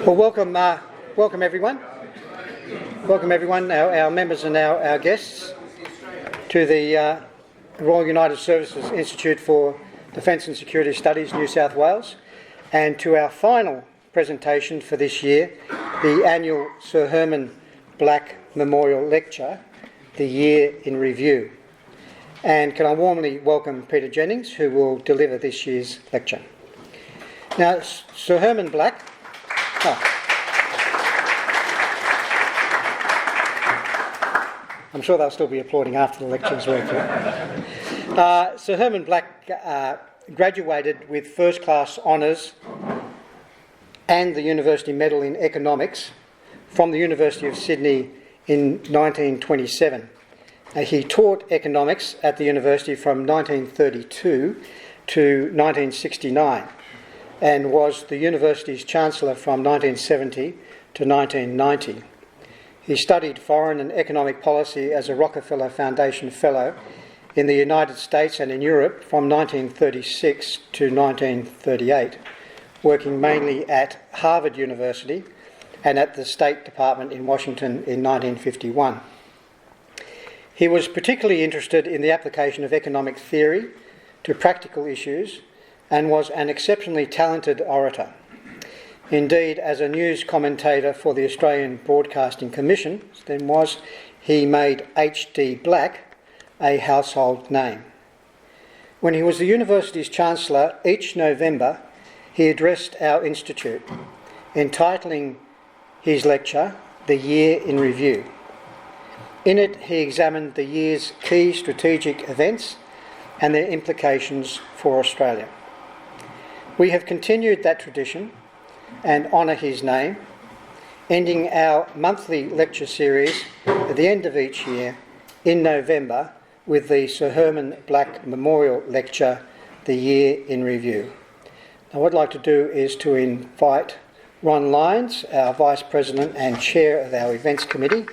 Well, welcome everyone. Welcome everyone, our members and our guests, to the Royal United Services Institute for Defence and Security Studies, New South Wales, and to our final presentation for this year, the annual Sir Hermann Black Memorial Lecture, The Year in Review. And can I warmly welcome Peter Jennings, who will deliver this year's lecture. Now, Sir Hermann Black... I'm sure they'll still be applauding after the lecture as well. Sir Hermann Black graduated with first-class honours and the University Medal in Economics from the University of Sydney in 1927. He taught economics at the university from 1932 to 1969 and was the university's Chancellor from 1970 to 1990. He studied foreign and economic policy as a Rockefeller Foundation Fellow in the United States and in Europe from 1936 to 1938, working mainly at Harvard University and at the State Department in Washington in 1951. He was particularly interested in the application of economic theory to practical issues and was an exceptionally talented orator. Indeed, as a news commentator for the Australian Broadcasting Commission, he made H.D. Black a household name. When he was the university's Chancellor, each November he addressed our institute, entitling his lecture, The Year in Review. In it, he examined the year's key strategic events and their implications for Australia. We have continued that tradition and honour his name, ending our monthly lecture series at the end of each year in November with the Sir Hermann Black Memorial Lecture, The Year in Review. Now, what I'd like to do is to invite Ron Lyons, our Vice President and Chair of our Events Committee,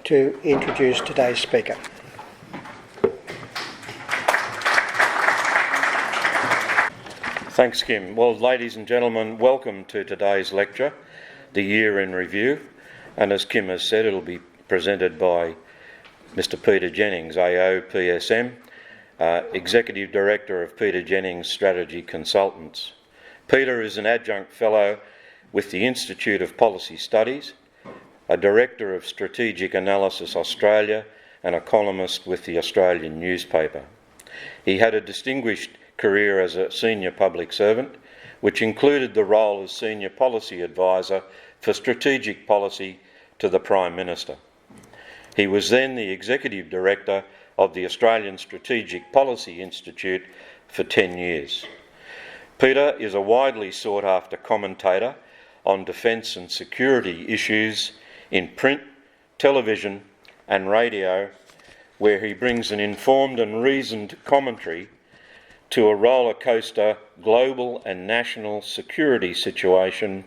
to introduce today's speaker. Thanks, Kim. Well, ladies and gentlemen, welcome to today's lecture, The Year in Review. And as Kim has said, it'll be presented by Mr. Peter Jennings, AO PSM, Executive Director of Peter Jennings Strategy Consultants. Peter is an adjunct fellow with the Institute of Policy Studies, a Director of Strategic Analysis Australia, and a columnist with the Australian newspaper. He had a distinguished career as a senior public servant, which included the role as Senior Policy Advisor for Strategic Policy to the Prime Minister. He was then the Executive Director of the Australian Strategic Policy Institute for 10 years. Peter is a widely sought-after commentator on defence and security issues in print, television and radio, where he brings an informed and reasoned commentary to a roller coaster global and national security situation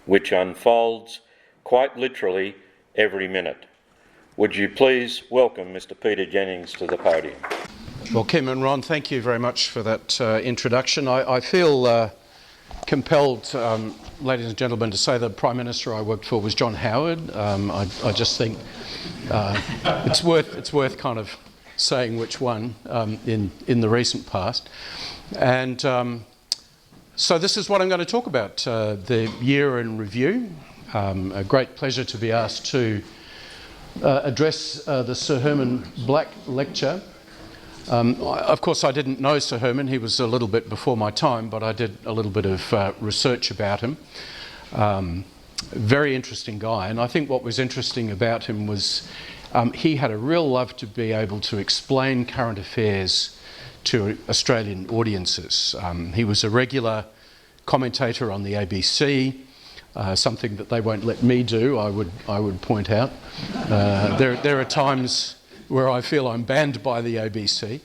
which unfolds quite literally every minute. Would you please welcome Mr. Peter Jennings to the podium? Well, Kim and Ron, thank you very much for that introduction. I feel compelled, ladies and gentlemen, to say the Prime Minister I worked for was John Howard. I just think it's worth kind of saying which one in the recent past. And so this is what I'm going to talk about, the year in review. A great pleasure to be asked to address the Sir Hermann Black Lecture. Of course, I didn't know Sir Hermann. He was a little bit before my time, but I did a little bit of research about him. Very interesting guy. And I think what was interesting about him was he had a real love to be able to explain current affairs to Australian audiences. He was a regular commentator on the ABC, something that they won't let me do, I would point out. There are times where I feel I'm banned by the ABC.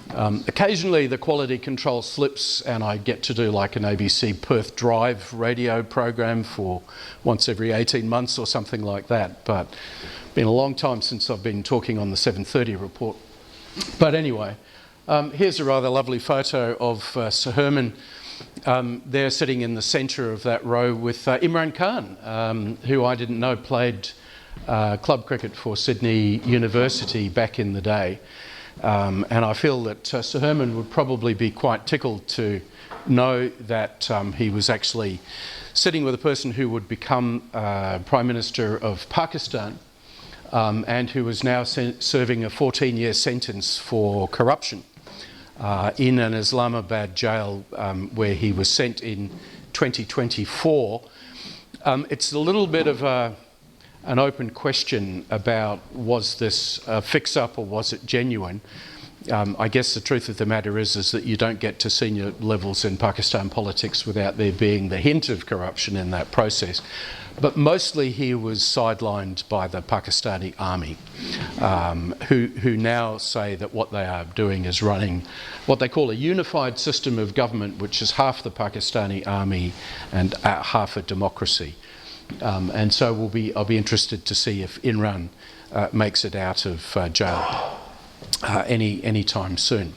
Occasionally the quality control slips and I get to do like an ABC Perth Drive radio program for once every 18 months or something like that. But it's been a long time since I've been talking on the 7:30 report. But anyway, here's a rather lovely photo of Sir Hermann they're sitting in the centre of that row with Imran Khan, who I didn't know played club cricket for Sydney University back in the day. And I feel that Sir Hermann would probably be quite tickled to know that he was actually sitting with a person who would become Prime Minister of Pakistan, and who was now serving a 14-year sentence for corruption in an Islamabad jail where he was sent in 2024. It's a little bit of an open question about, was this a fix-up or was it genuine? I guess the truth of the matter is that you don't get to senior levels in Pakistan politics without there being the hint of corruption in that process. But mostly he was sidelined by the Pakistani army, who now say that what they are doing is running what they call a unified system of government, which is half the Pakistani army and half a democracy. And so I'll be interested to see if Imran makes it out of jail any time soon.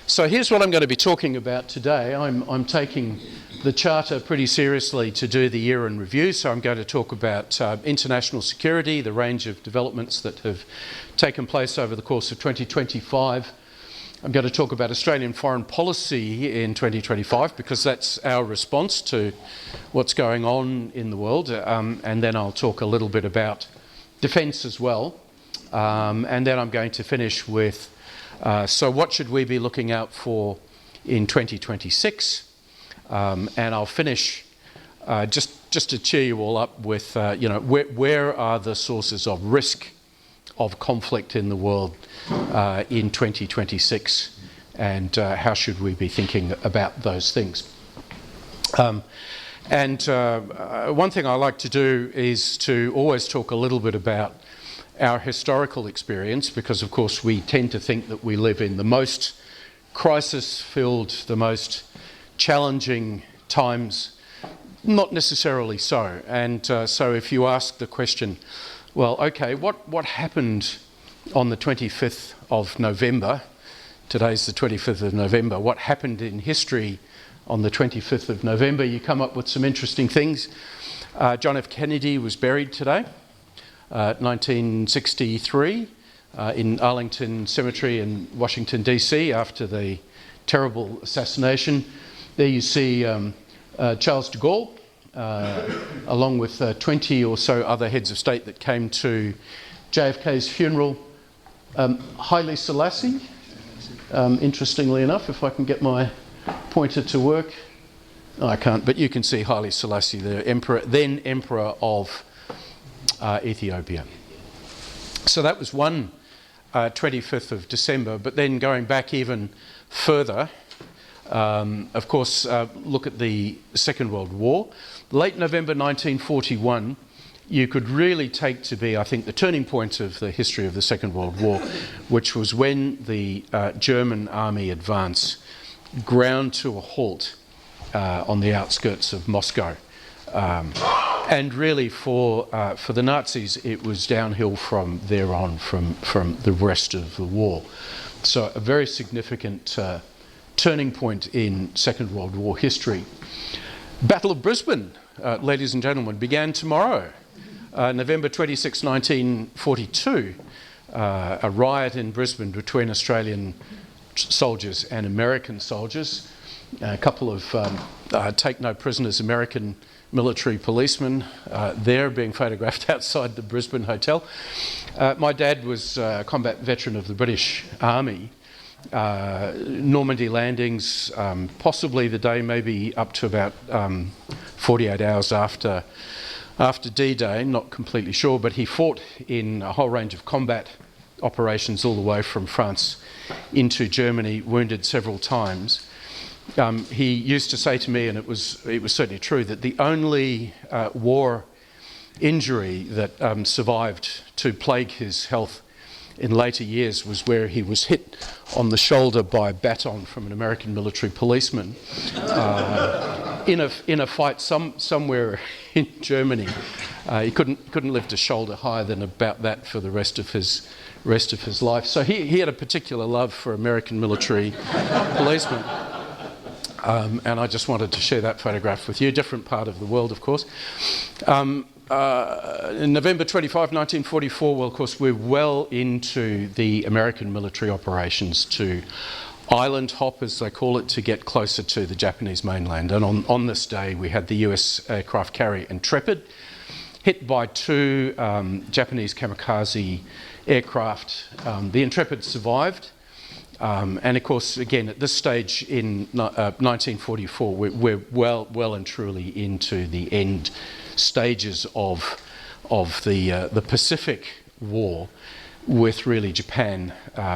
So here's what I'm going to be talking about today. I'm taking the Charter pretty seriously to do the year in review, so I'm going to talk about international security, the range of developments that have taken place over the course of 2025. I'm going to talk about Australian foreign policy in 2025 because that's our response to what's going on in the world, and then I'll talk a little bit about defence as well, and then I'm going to finish with so what should we be looking out for in 2026, and I'll finish just to cheer you all up with where are the sources of risk of conflict in the world in 2026, and how should we be thinking about those things. One thing I like to do is to always talk a little bit about our historical experience, because of course we tend to think that we live in the most crisis-filled, the most challenging times. Not necessarily so. And so if you ask the question, well, okay, what happened on the 25th of November? Today's the 25th of November. What happened in history on the 25th of November? You come up with some interesting things. John F. Kennedy was buried today, 1963, in Arlington Cemetery in Washington, D.C., after the terrible assassination. There you see Charles de Gaulle, along with 20 or so other heads of state that came to JFK's funeral. Haile Selassie, interestingly enough, if I can get my pointer to work. No, I can't, but you can see Haile Selassie, the emperor, then emperor of Ethiopia. So that was one 25th of December, but then going back even further, of course, look at the Second World War. Late November 1941, you could really take to be, I think, the turning point of the history of the Second World War, which was when the German army advance ground to a halt on the outskirts of Moscow. And really for the Nazis, it was downhill from there on, from the rest of the war. So a very significant turning point in Second World War history. Battle of Brisbane, ladies and gentlemen, began tomorrow, November 26, 1942. A riot in Brisbane between Australian soldiers and American soldiers. A couple of take-no-prisoners American military policemen there being photographed outside the Brisbane Hotel. My dad was a combat veteran of the British Army. Normandy landings, possibly the day maybe up to about 48 hours after D-Day, not completely sure, but he fought in a whole range of combat operations all the way from France into Germany, wounded several times. He used to say to me, and it was certainly true, that the only war injury that survived to plague his health in later years was where he was hit on the shoulder by a baton from an American military policeman in a fight somewhere in Germany. He couldn't lift a shoulder higher than about that for the rest of his life. So he had a particular love for American military policemen. And I just wanted to share that photograph with you, different part of the world, of course. In November 25, 1944, well, of course, we're well into the American military operations to island hop, as they call it, to get closer to the Japanese mainland. And on this day, we had the US aircraft carrier Intrepid, hit by two Japanese kamikaze aircraft. The Intrepid survived. And of course, again, at this stage in 1944, we're well and truly into the end stages of the Pacific War, with really Japan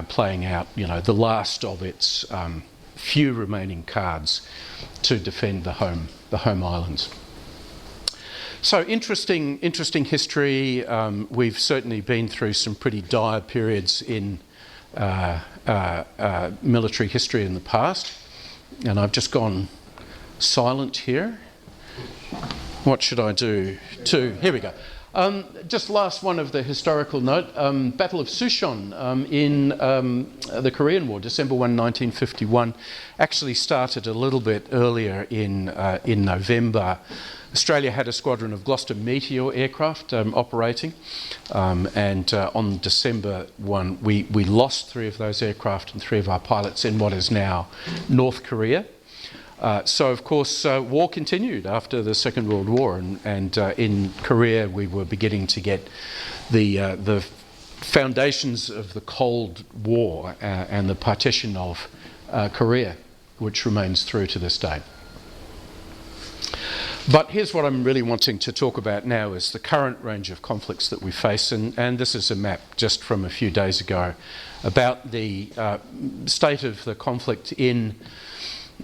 playing out, the last of its few remaining cards to defend the home islands. So interesting history. We've certainly been through some pretty dire periods in military history in the past, and I've just gone silent here. What should I do? Here we go. Just last one of the historical note, Battle of Sushon in the Korean War, December 1, 1951, actually started a little bit earlier in November. Australia had a squadron of Gloucester Meteor aircraft operating, and on December 1 we lost 3 of those aircraft and 3 of our pilots in what is now North Korea. So of course war continued after the Second World War, and in Korea we were beginning to get the foundations of the Cold War and the partition of Korea, which remains through to this day. But here's what I'm really wanting to talk about now, is the current range of conflicts that we face, and this is a map just from a few days ago about the state of the conflict in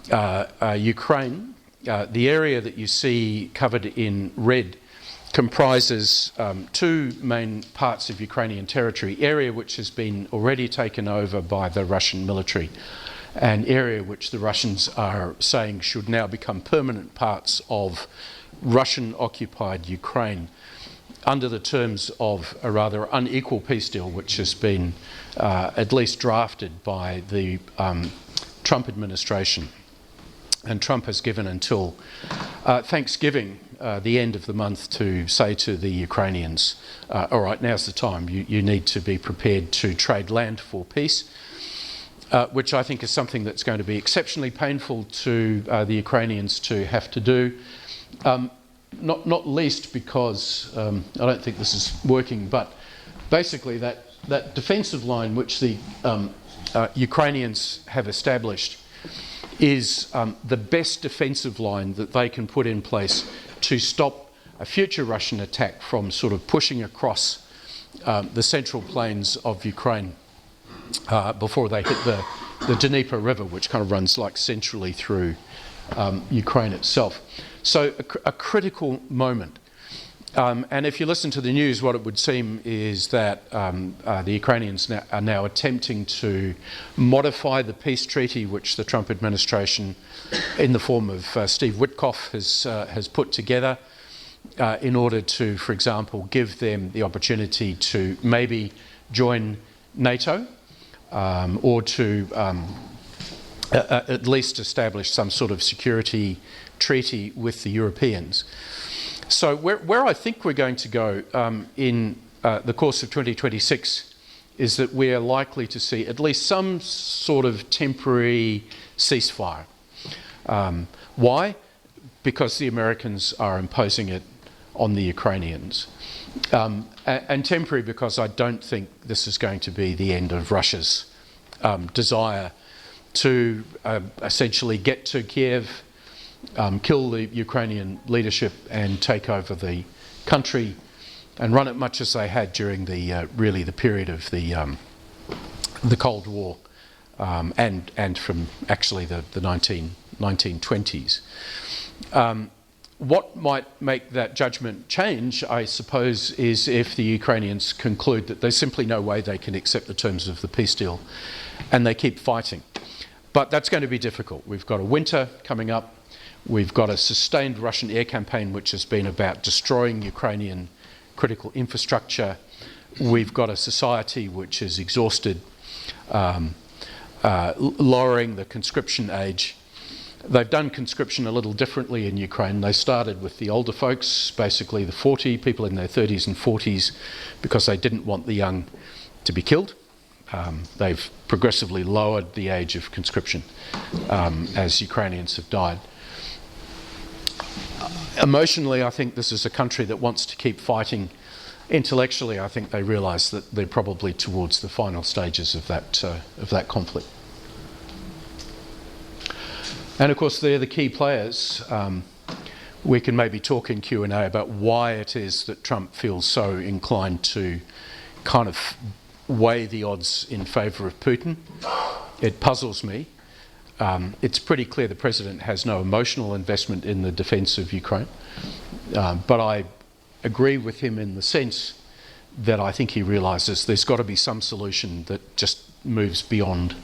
Ukraine. The area that you see covered in red comprises 2 main parts of Ukrainian territory, area which has been already taken over by the Russian military, an area which the Russians are saying should now become permanent parts of Russian-occupied Ukraine under the terms of a rather unequal peace deal which has been at least drafted by the Trump administration. And Trump has given until Thanksgiving, the end of the month, to say to the Ukrainians, all right, now's the time. You need to be prepared to trade land for peace. Which I think is something that's going to be exceptionally painful to the Ukrainians to have to do, not least because, I don't think this is working, but basically that defensive line which the Ukrainians have established is the best defensive line that they can put in place to stop a future Russian attack from sort of pushing across the central plains of Ukraine before they hit the Dnieper River, which kind of runs like centrally through Ukraine itself. So a critical moment. And if you listen to the news, what it would seem is that the Ukrainians are now attempting to modify the peace treaty which the Trump administration, in the form of Steve Witkoff, has put together in order to, for example, give them the opportunity to maybe join NATO, or to at least establish some sort of security treaty with the Europeans. So where I think we're going to go in the course of 2026 is that we are likely to see at least some sort of temporary ceasefire. Why? Because the Americans are imposing it on the Ukrainians. And temporary because I don't think this is going to be the end of Russia's desire to essentially get to Kiev, kill the Ukrainian leadership and take over the country and run it much as they had during the really the period of the Cold War and from actually the 1920s. What might make that judgment change, I suppose, is if the Ukrainians conclude that there's simply no way they can accept the terms of the peace deal and they keep fighting. But that's going to be difficult. We've got a winter coming up. We've got a sustained Russian air campaign which has been about destroying Ukrainian critical infrastructure. We've got a society which is exhausted, lowering the conscription age. They've done conscription a little differently in Ukraine. They started with the older folks, basically the 40, people in their 30s and 40s, because they didn't want the young to be killed. They've progressively lowered the age of conscription as Ukrainians have died. Emotionally, I think this is a country that wants to keep fighting. Intellectually, I think they realise that they're probably towards the final stages of that conflict. And of course, they're the key players. We can maybe talk in Q&A about why it is that Trump feels so inclined to kind of weigh the odds in favour of Putin. It puzzles me. It's pretty clear the president has no emotional investment in the defence of Ukraine. But I agree with him in the sense that I think he realises there's got to be some solution that just moves beyond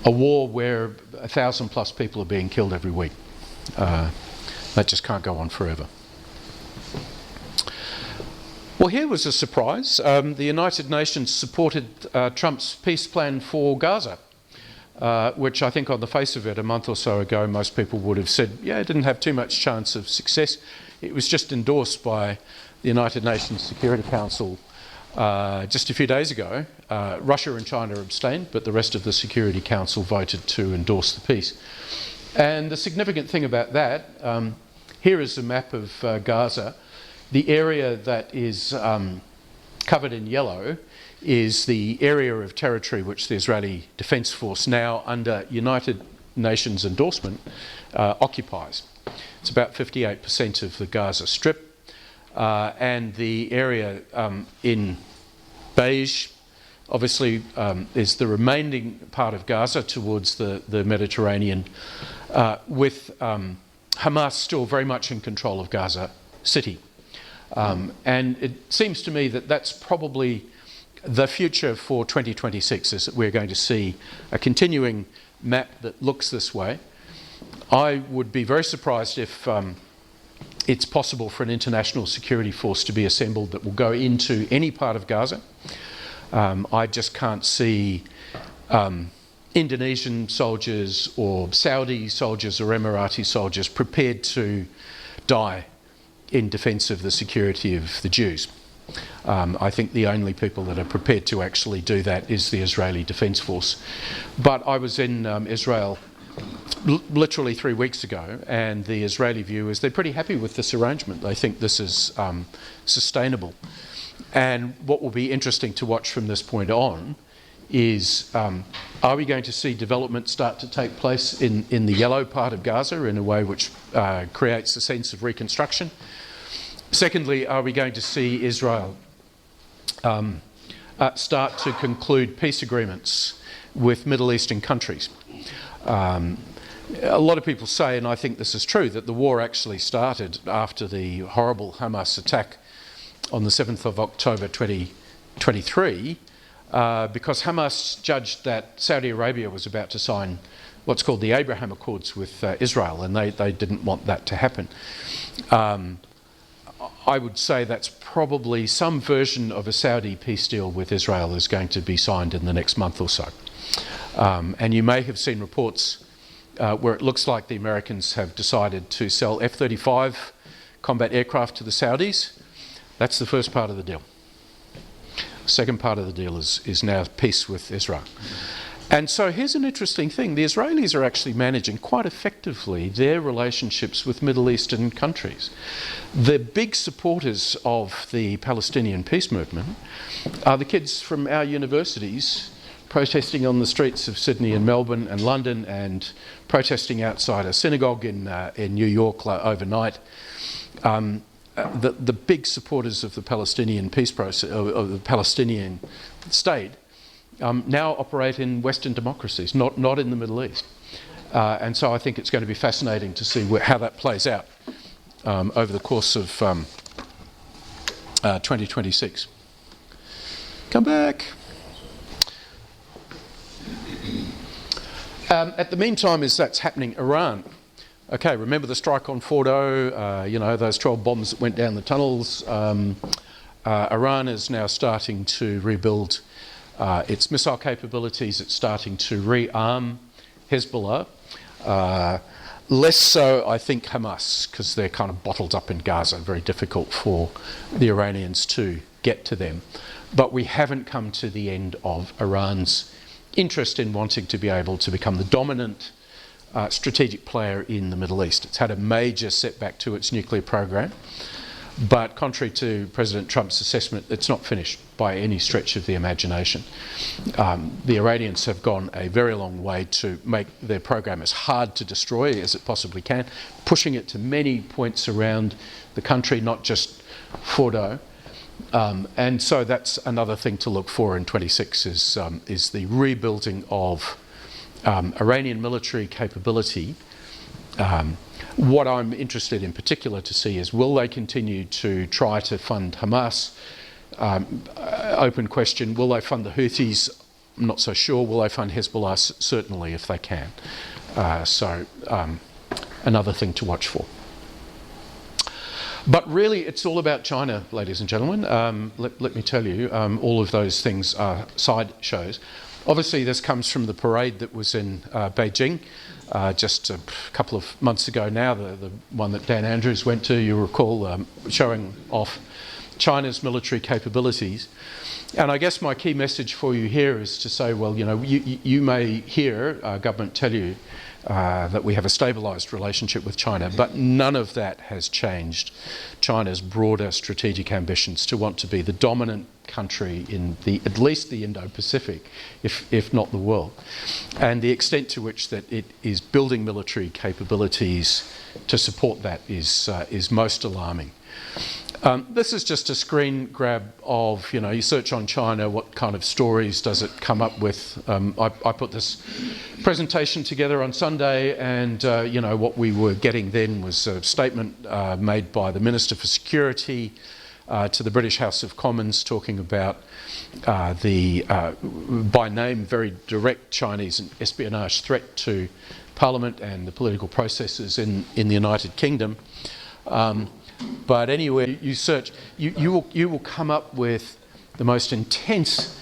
a war where 1,000+ people are being killed every week. That just can't go on forever. Well, here was a surprise. The United Nations supported Trump's peace plan for Gaza, which I think on the face of it a month or so ago most people would have said, yeah, it didn't have too much chance of success. It was just endorsed by the United Nations Security Council just a few days ago. Russia and China abstained, but the rest of the Security Council voted to endorse the peace. And the significant thing about that, here is a map of Gaza. The area that is covered in yellow is the area of territory which the Israeli Defence Force, now under United Nations endorsement, occupies. It's about 58% of the Gaza Strip. And the area in beige, obviously, is the remaining part of Gaza towards the Mediterranean, with Hamas still very much in control of Gaza City. And it seems to me that that's probably the future for 2026, is that we're going to see a continuing map that looks this way. I would be very surprised if it's possible for an international security force to be assembled that will go into any part of Gaza. I just can't see Indonesian soldiers or Saudi soldiers or Emirati soldiers prepared to die in defence of the security of the Jews. I think the only people that are prepared to actually do that is the Israeli Defence Force. But I was in Israel literally 3 weeks ago, and the Israeli view is they're pretty happy with this arrangement. They think this is sustainable. And what will be interesting to watch from this point on is, are we going to see development start to take place in the yellow part of Gaza in a way which creates a sense of reconstruction? Secondly, are we going to see Israel start to conclude peace agreements with Middle Eastern countries? A lot of people say, and I think this is true, that the war actually started after the horrible Hamas attack on the 7th of October 2023, because Hamas judged that Saudi Arabia was about to sign what's called the Abraham Accords with Israel, and they didn't want that to happen. I would say that's probably some version of a Saudi peace deal with Israel is going to be signed in the next month or so. And you may have seen reports where it looks like the Americans have decided to sell F-35 combat aircraft to the Saudis. That's the first part of the deal. The second part of the deal is now peace with Israel. And so here's an interesting thing. The Israelis are actually managing quite effectively their relationships with Middle Eastern countries. The big supporters of the Palestinian peace movement are the kids from our universities protesting on the streets of Sydney and Melbourne and London, and protesting outside a synagogue in New York overnight. The big supporters of the Palestinian peace process, of the Palestinian state, now operate in Western democracies, not in the Middle East. And so I think it's going to be fascinating to see how that plays out over the course of 2026. Come back. At the meantime, as that's happening, Iran. Okay, remember the strike on Fordo, those 12 bombs that went down the tunnels. Iran is now starting to rebuild its missile capabilities. It's starting to rearm Hezbollah. Less so, I think, Hamas, because they're kind of bottled up in Gaza, very difficult for the Iranians to get to them. But we haven't come to the end of Iran's interest in wanting to be able to become the dominant strategic player in the Middle East. It's had a major setback to its nuclear program, but contrary to President Trump's assessment, it's not finished by any stretch of the imagination. The Iranians have gone a very long way to make their program as hard to destroy as it possibly can, pushing it to many points around the country, not just Fordo. And so that's another thing to look for in 26 is the rebuilding of Iranian military capability. What I'm interested in particular to see is, will they continue to try to fund Hamas? Open question. Will they fund the Houthis? I'm not so sure. Will they fund Hezbollah? Certainly, if they can. Another thing to watch for. But really, it's all about China, ladies and gentlemen. Let me tell you, all of those things are sideshows. Obviously, this comes from the parade that was in Beijing just a couple of months ago now, the one that Dan Andrews went to, you recall, showing off China's military capabilities. And I guess my key message for you here is to say, well, you know, you may hear our government tell you that we have a stabilised relationship with China, but none of that has changed China's broader strategic ambitions to want to be the dominant country in at least the Indo-Pacific, if not the world. And the extent to which that it is building military capabilities to support that is most alarming. This is just a screen grab of, you know, you search on China, what kind of stories does it come up with? I put this presentation together on Sunday, and, you know, what we were getting then was a statement made by the Minister for Security to the British House of Commons, talking about the, by name, very direct Chinese espionage threat to Parliament and the political processes in the United Kingdom. But anywhere you search, you will come up with the most intense,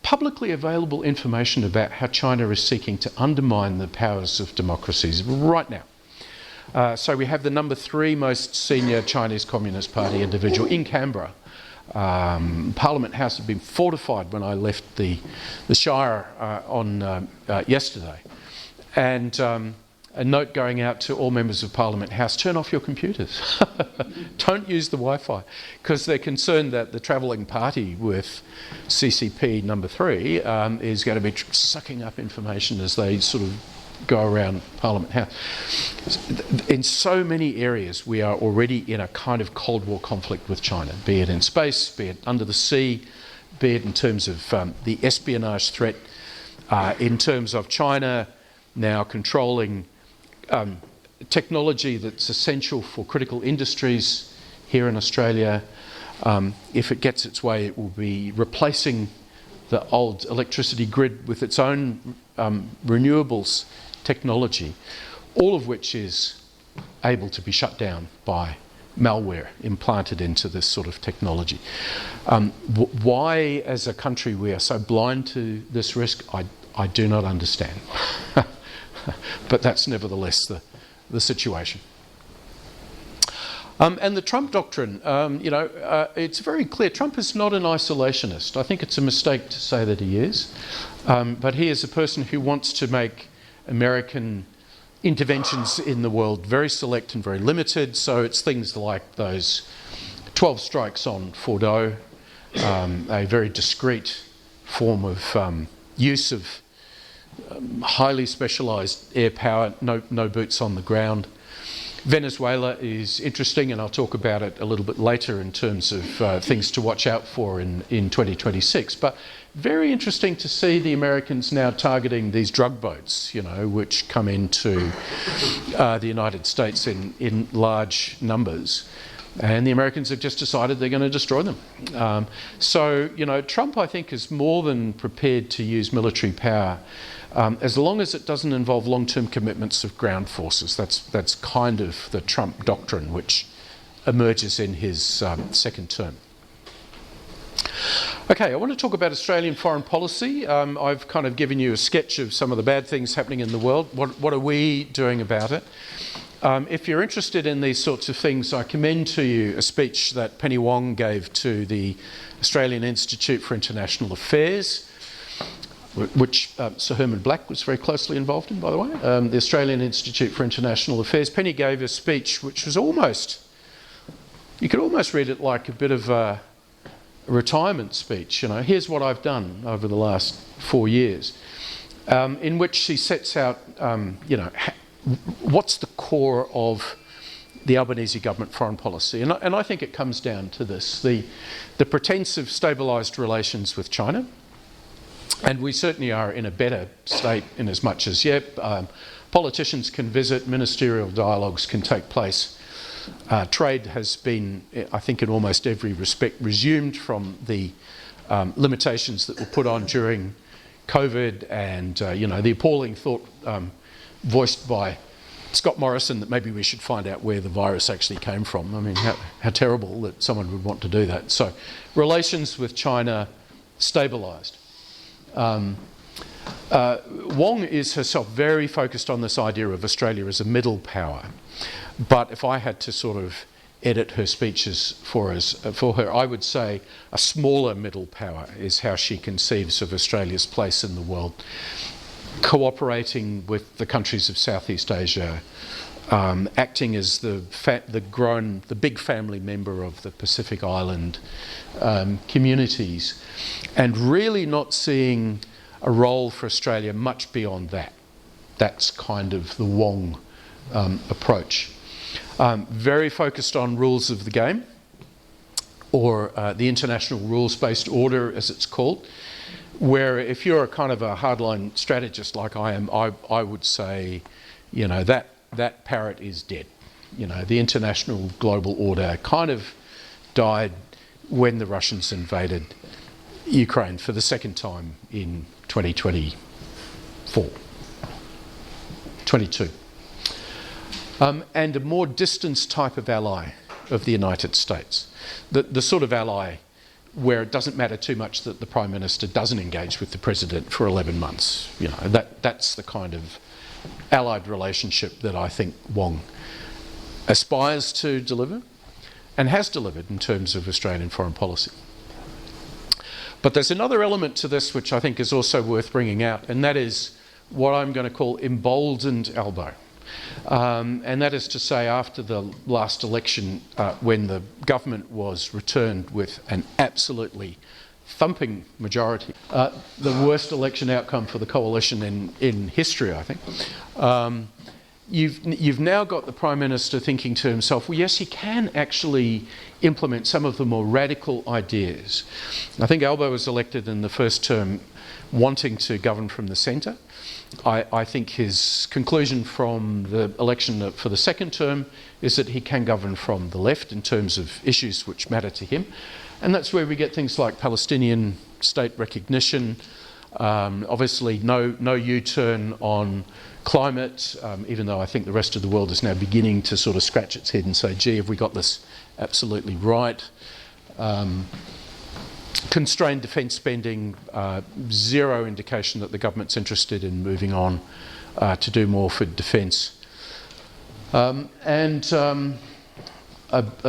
publicly available information about how China is seeking to undermine the powers of democracies right now. So we have the number 3 most senior Chinese Communist Party individual in Canberra. Parliament House had been fortified when I left the Shire on yesterday. And a note going out to all members of Parliament House: turn off your computers. Don't use the Wi-Fi, because they're concerned that the travelling party with CCP number 3 is going to be sucking up information as they sort of go around Parliament House. In so many areas, we are already in a kind of Cold War conflict with China, be it in space, be it under the sea, be it in terms of the espionage threat, in terms of China now controlling technology that's essential for critical industries here in Australia. If it gets its way, it will be replacing the old electricity grid with its own renewables technology, all of which is able to be shut down by malware implanted into this sort of technology. Why, as a country, we are so blind to this risk, I do not understand. But that's nevertheless the situation. And the Trump doctrine, it's very clear. Trump is not an isolationist. I think it's a mistake to say that he is. But he is a person who wants to make American interventions in the world very select and very limited. So it's things like those 12 strikes on Fordo, a very discreet form of use of highly specialised air power, no boots on the ground. Venezuela is interesting, and I'll talk about it a little bit later in terms of things to watch out for in 2026. But very interesting to see the Americans now targeting these drug boats, you know, which come into the United States in large numbers. And the Americans have just decided they're going to destroy them. So, you know, Trump, I think, is more than prepared to use military power as long as it doesn't involve long-term commitments of ground forces. That's kind of the Trump doctrine, which emerges in his second term. Okay, I want to talk about Australian foreign policy. I've kind of given you a sketch of some of the bad things happening in the world. What are we doing about it? If you're interested in these sorts of things, I commend to you a speech that Penny Wong gave to the Australian Institute for International Affairs, which Sir Hermann Black was very closely involved in, by the way. The Australian Institute for International Affairs. Penny gave a speech which was almost, you could almost read it like a bit of a retirement speech. You know, here's what I've done over the last 4 years, in which she sets out, you know, what's the core of the Albanese government foreign policy. And I think it comes down to this, the pretense of stabilised relations with China. And we certainly are in a better state in as much as, politicians can visit, ministerial dialogues can take place. Trade has been, I think, in almost every respect resumed from the limitations that were put on during COVID and, you know, the appalling thought voiced by Scott Morrison that maybe we should find out where the virus actually came from. I mean, how terrible that someone would want to do that. So, relations with China stabilised. Wong is herself very focused on this idea of Australia as a middle power. But if I had to sort of edit her speeches for her, I would say a smaller middle power is how she conceives of Australia's place in the world, cooperating with the countries of Southeast Asia, acting as the big family member of the Pacific Island communities, and really not seeing a role for Australia much beyond that. That's kind of the Wong approach. Very focused on rules of the game, or the international rules-based order, as it's called, where if you're a kind of a hardline strategist like I am, I would say, you know, that parrot is dead. You know, the international global order kind of died when the Russians invaded Ukraine for the second time in 22. And a more distanced type of ally of the United States. The sort of ally where it doesn't matter too much that the Prime Minister doesn't engage with the President for 11 months. You know, that's the kind of allied relationship that I think Wong aspires to deliver and has delivered in terms of Australian foreign policy. But there's another element to this which I think is also worth bringing out, and that is what I'm going to call emboldened elbow. And that is to say, after the last election, when the government was returned with an absolutely thumping majority, the worst election outcome for the coalition in history, I think, you've now got the Prime Minister thinking to himself, well, yes, he can actually implement some of the more radical ideas. I think Albo was elected in the first term wanting to govern from the centre. I think his conclusion from the election for the second term is that he can govern from the left in terms of issues which matter to him. And that's where we get things like Palestinian state recognition, obviously no U-turn on climate, even though I think the rest of the world is now beginning to sort of scratch its head and say, gee, have we got this absolutely right? Constrained defence spending, zero indication that the government's interested in moving on to do more for defence. A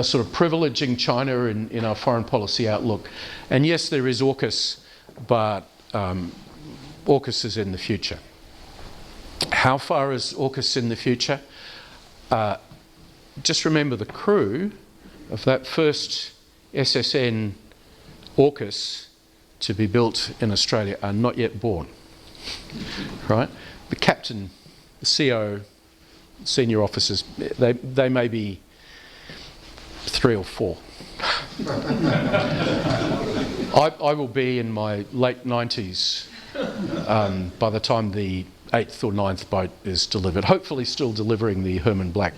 sort of privileging China in our foreign policy outlook. And yes, there is AUKUS, but AUKUS is in the future. How far is AUKUS in the future? Just remember the crew of that first SSN AUKUS to be built in Australia are not yet born, right? The captain, the CO, senior officers, they may be 3 or 4. I will be in my late 90s by the time the 8th or 9th boat is delivered, hopefully still delivering the Hermann Black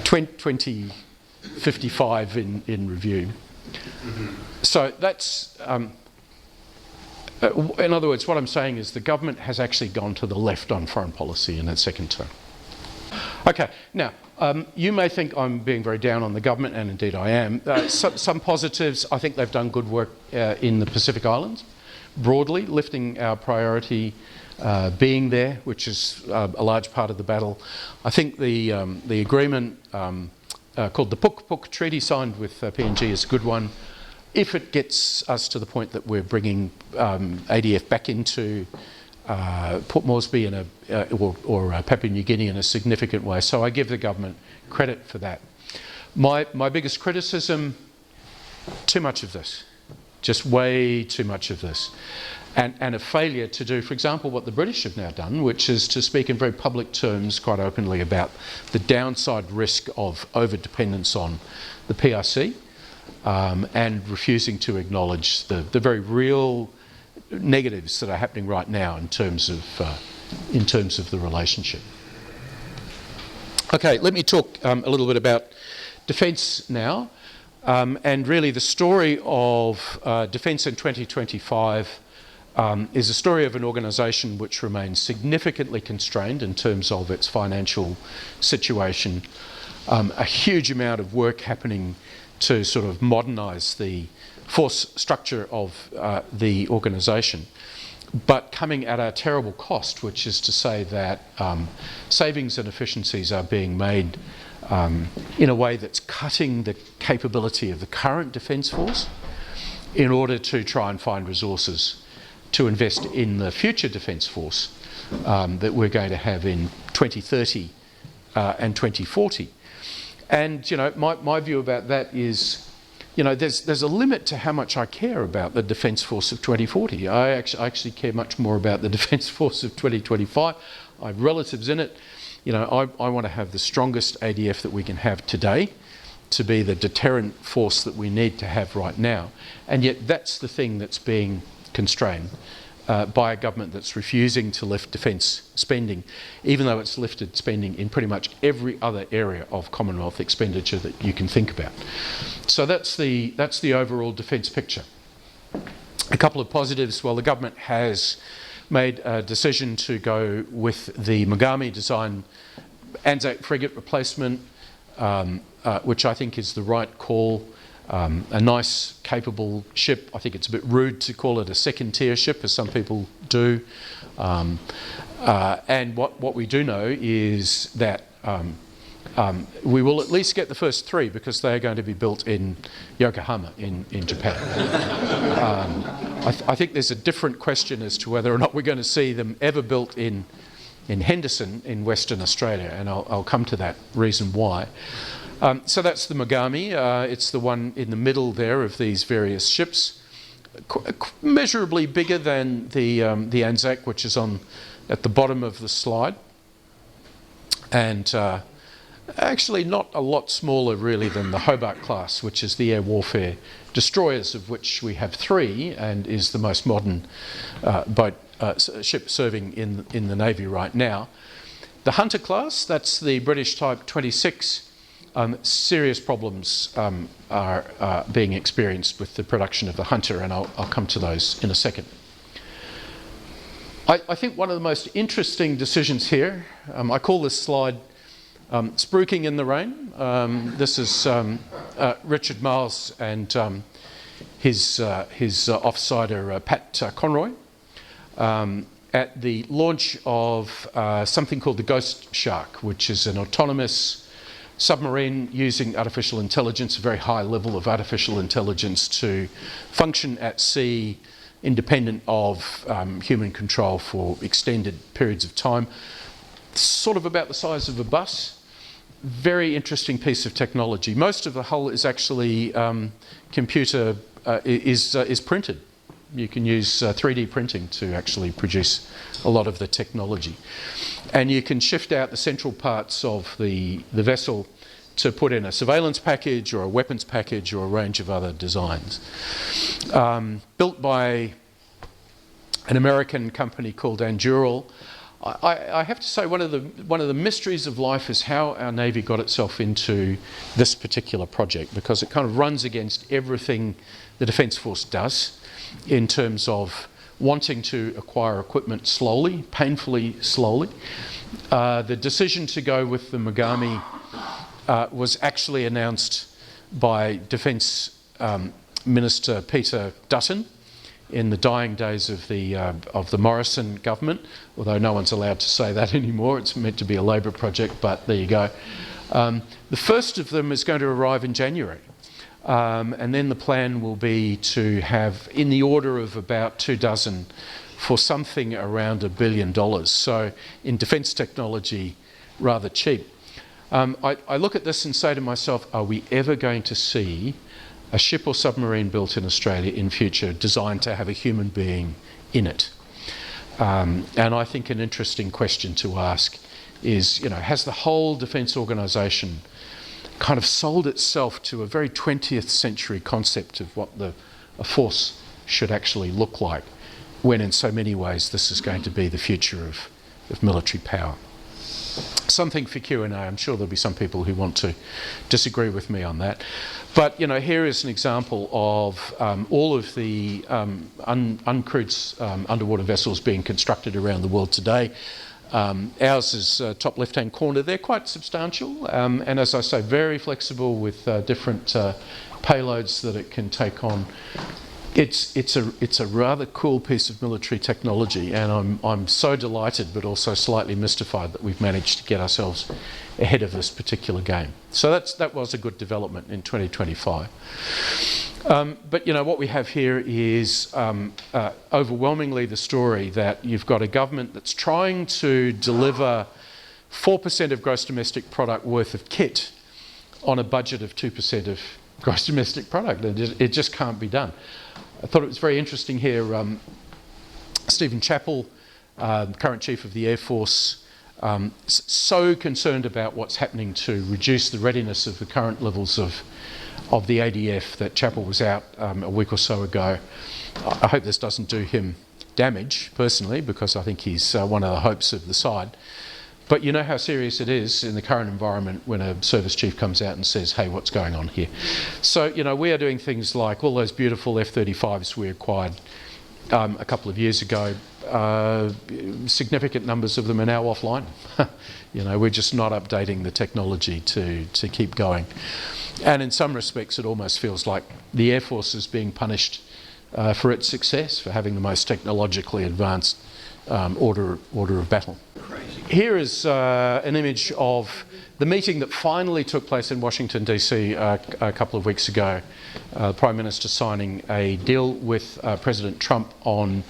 2055 in review. So that's, in other words, what I'm saying is the government has actually gone to the left on foreign policy in its second term. Okay, now You may think I'm being very down on the government, and indeed I am. Some positives, I think they've done good work in the Pacific Islands, broadly, lifting our priority, being there, which is a large part of the battle. I think the agreement called the Puk Treaty signed with PNG is a good one. If it gets us to the point that we're bringing ADF back into Port Moresby in or Papua New Guinea in a significant way. So I give the government credit for that. My biggest criticism, too much of this. Just way too much of this. And a failure to do, for example, what the British have now done, which is to speak in very public terms quite openly about the downside risk of over-dependence on the PRC and refusing to acknowledge the very real negatives that are happening right now in terms of the relationship. Okay, let me talk a little bit about defence now, and really the story of defence in 2025 is a story of an organisation which remains significantly constrained in terms of its financial situation. A huge amount of work happening to sort of modernise the force structure of the organisation, but coming at a terrible cost, which is to say that savings and efficiencies are being made in a way that's cutting the capability of the current Defence Force in order to try and find resources to invest in the future Defence Force that we're going to have in 2030 and 2040. And, you know, my view about that is, you know, there's a limit to how much I care about the Defence Force of 2040. I actually care much more about the Defence Force of 2025. I have relatives in it. You know, I want to have the strongest ADF that we can have today to be the deterrent force that we need to have right now. And yet that's the thing that's being constrained by a government that's refusing to lift defence spending, even though it's lifted spending in pretty much every other area of Commonwealth expenditure that you can think about. So that's the overall defence picture. A couple of positives. Well, the government has made a decision to go with the Mogami design Anzac frigate replacement, which I think is the right call. A nice, capable ship. I think it's a bit rude to call it a second-tier ship, as some people do. And what we do know is that we will at least get the first three, because they are going to be built in Yokohama in Japan. I think there's a different question as to whether or not we're going to see them ever built in Henderson in Western Australia, and I'll come to that reason why. So that's the Mogami. It's the one in the middle there of these various ships, measurably bigger than the Anzac, which is at the bottom of the slide, and actually not a lot smaller really than the Hobart class, which is the air warfare destroyers, of which we have three and is the most modern ship serving in the Navy right now. The Hunter class, that's the British Type 26. Serious problems are being experienced with the production of the Hunter, and I'll come to those in a second. I think one of the most interesting decisions here, I call this slide Spruiking in the Rain. This is Richard Miles and his offsider Pat Conroy at the launch of something called the Ghost Shark, which is an autonomous submarine using artificial intelligence, a very high level of artificial intelligence, to function at sea independent of human control for extended periods of time. Sort of about the size of a bus. Very interesting piece of technology. Most of the hull is actually computer is printed. You can use 3D printing to actually produce a lot of the technology. And you can shift out the central parts of the vessel to put in a surveillance package or a weapons package or a range of other designs. Built by an American company called Andural. I have to say one of the mysteries of life is how our Navy got itself into this particular project, because it kind of runs against everything the Defence Force does in terms of wanting to acquire equipment slowly, painfully slowly. The decision to go with the Mogami was actually announced by Defence Minister Peter Dutton in the dying days of the Morrison government, although no one's allowed to say that anymore. It's meant to be a Labor project, but there you go. The first of them is going to arrive in January. And then the plan will be to have in the order of about 2 dozen for something around $1 billion. So in defence technology, rather cheap. I look at this and say to myself, are we ever going to see a ship or submarine built in Australia in future designed to have a human being in it? And I think an interesting question to ask is, has the whole defence organisation kind of sold itself to a very 20th century concept of what a force should actually look like, when in so many ways this is going to be the future of military power? Something for Q&A. I'm sure there'll be some people who want to disagree with me on that. But, here is an example of all of the uncrewed underwater vessels being constructed around the world today. Ours is top left-hand corner. They're quite substantial, and as I say, very flexible with different payloads that it can take on. It's a rather cool piece of military technology, and I'm so delighted, but also slightly mystified that we've managed to get ourselves ahead of this particular game. So that was a good development in 2025. But what we have here is overwhelmingly the story that you've got a government that's trying to deliver 4% of gross domestic product worth of kit on a budget of 2% of gross domestic product. It just can't be done. I thought it was very interesting here. Stephen Chappell, current Chief of the Air Force, so concerned about what's happening to reduce the readiness of the current levels of the ADF that Chappell was out a week or so ago. I hope this doesn't do him damage personally, because I think he's one of the hopes of the side. But you know how serious it is in the current environment when a service chief comes out and says, hey, what's going on here? So, we are doing things like all those beautiful F-35s we acquired a couple of years ago. Significant numbers of them are now offline. We're just not updating the technology to keep going. And in some respects, it almost feels like the Air Force is being punished for its success, for having the most technologically advanced order of battle. Here is an image of the meeting that finally took place in Washington, D.C. A couple of weeks ago. The Prime Minister signing a deal with President Trump on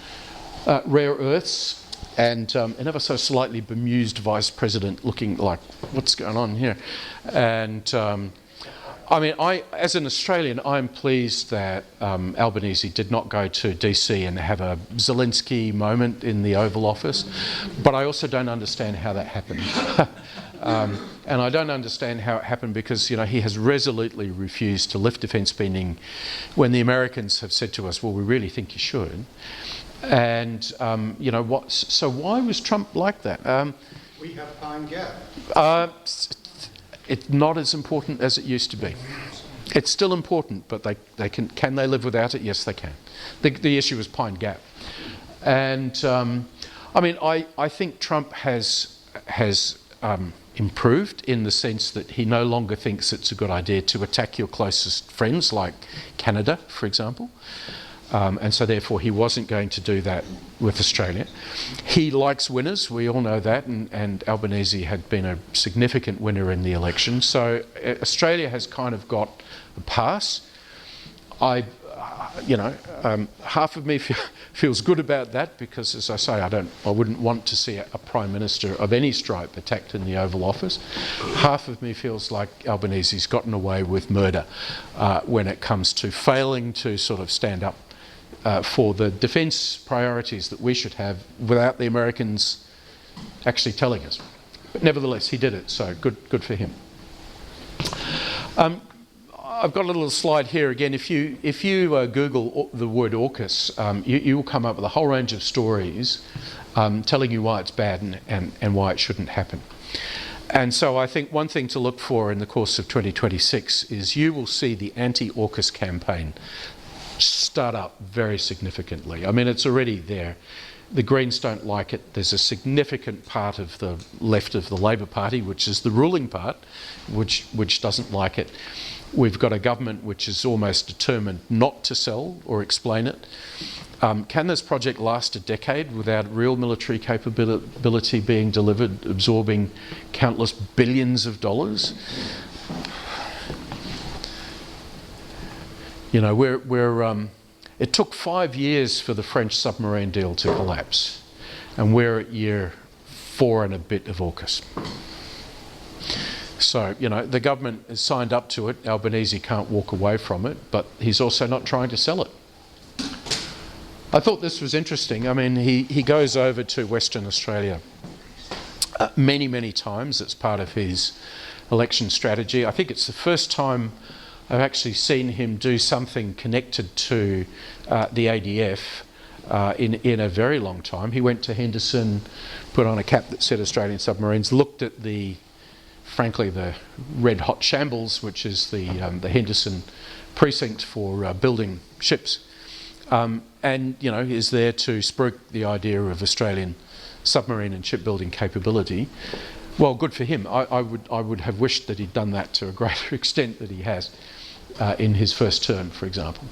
rare earths, and an ever so slightly bemused Vice President looking like, what's going on here? And as an Australian, I'm pleased that Albanese did not go to DC and have a Zelensky moment in the Oval Office, but I also don't understand how that happened. And I don't understand how it happened because, he has resolutely refused to lift defence spending when the Americans have said to us, well, we really think you should. And, so why was Trump like that? We have Pine Gap. It's not as important as it used to be. It's still important, but can they live without it? Yes, they can. The issue is Pine Gap. And, I think Trump has improved in the sense that he no longer thinks it's a good idea to attack your closest friends, like Canada, for example. And so therefore he wasn't going to do that with Australia. He likes winners, we all know that, and Albanese had been a significant winner in the election. So Australia has kind of got a pass. Half of me feels good about that because, as I say, I wouldn't want to see a Prime Minister of any stripe attacked in the Oval Office. Half of me feels like Albanese's gotten away with murder when it comes to failing to sort of stand up for the defence priorities that we should have without the Americans actually telling us. But nevertheless, he did it, so good for him. I've got a little slide here again. If you Google the word AUKUS, you will come up with a whole range of stories telling you why it's bad and why it shouldn't happen. And so I think one thing to look for in the course of 2026 is you will see the anti-AUKUS campaign start up very significantly. It's already there. The Greens don't like it. There's a significant part of the left of the Labor Party, which is the ruling part, which doesn't like it. We've got a government which is almost determined not to sell or explain it. Can this project last a decade without real military capability being delivered, absorbing countless billions of dollars? You know, it took 5 years for the French submarine deal to collapse, and we're at year 4 and a bit of AUKUS. So, you know, the government has signed up to it. Albanese can't walk away from it, but he's also not trying to sell it. I thought this was interesting. I mean, he goes over to Western Australia many, many times. It's part of his election strategy. I think it's the first time I've actually seen him do something connected to the ADF in a very long time. He went to Henderson, put on a cap that said Australian submarines, looked at frankly, the red-hot shambles, which is the Henderson precinct for building ships. And, you know, is there to spruik the idea of Australian submarine and shipbuilding capability. Well, good for him. I would have wished that he'd done that to a greater extent than he has in his first term, for example.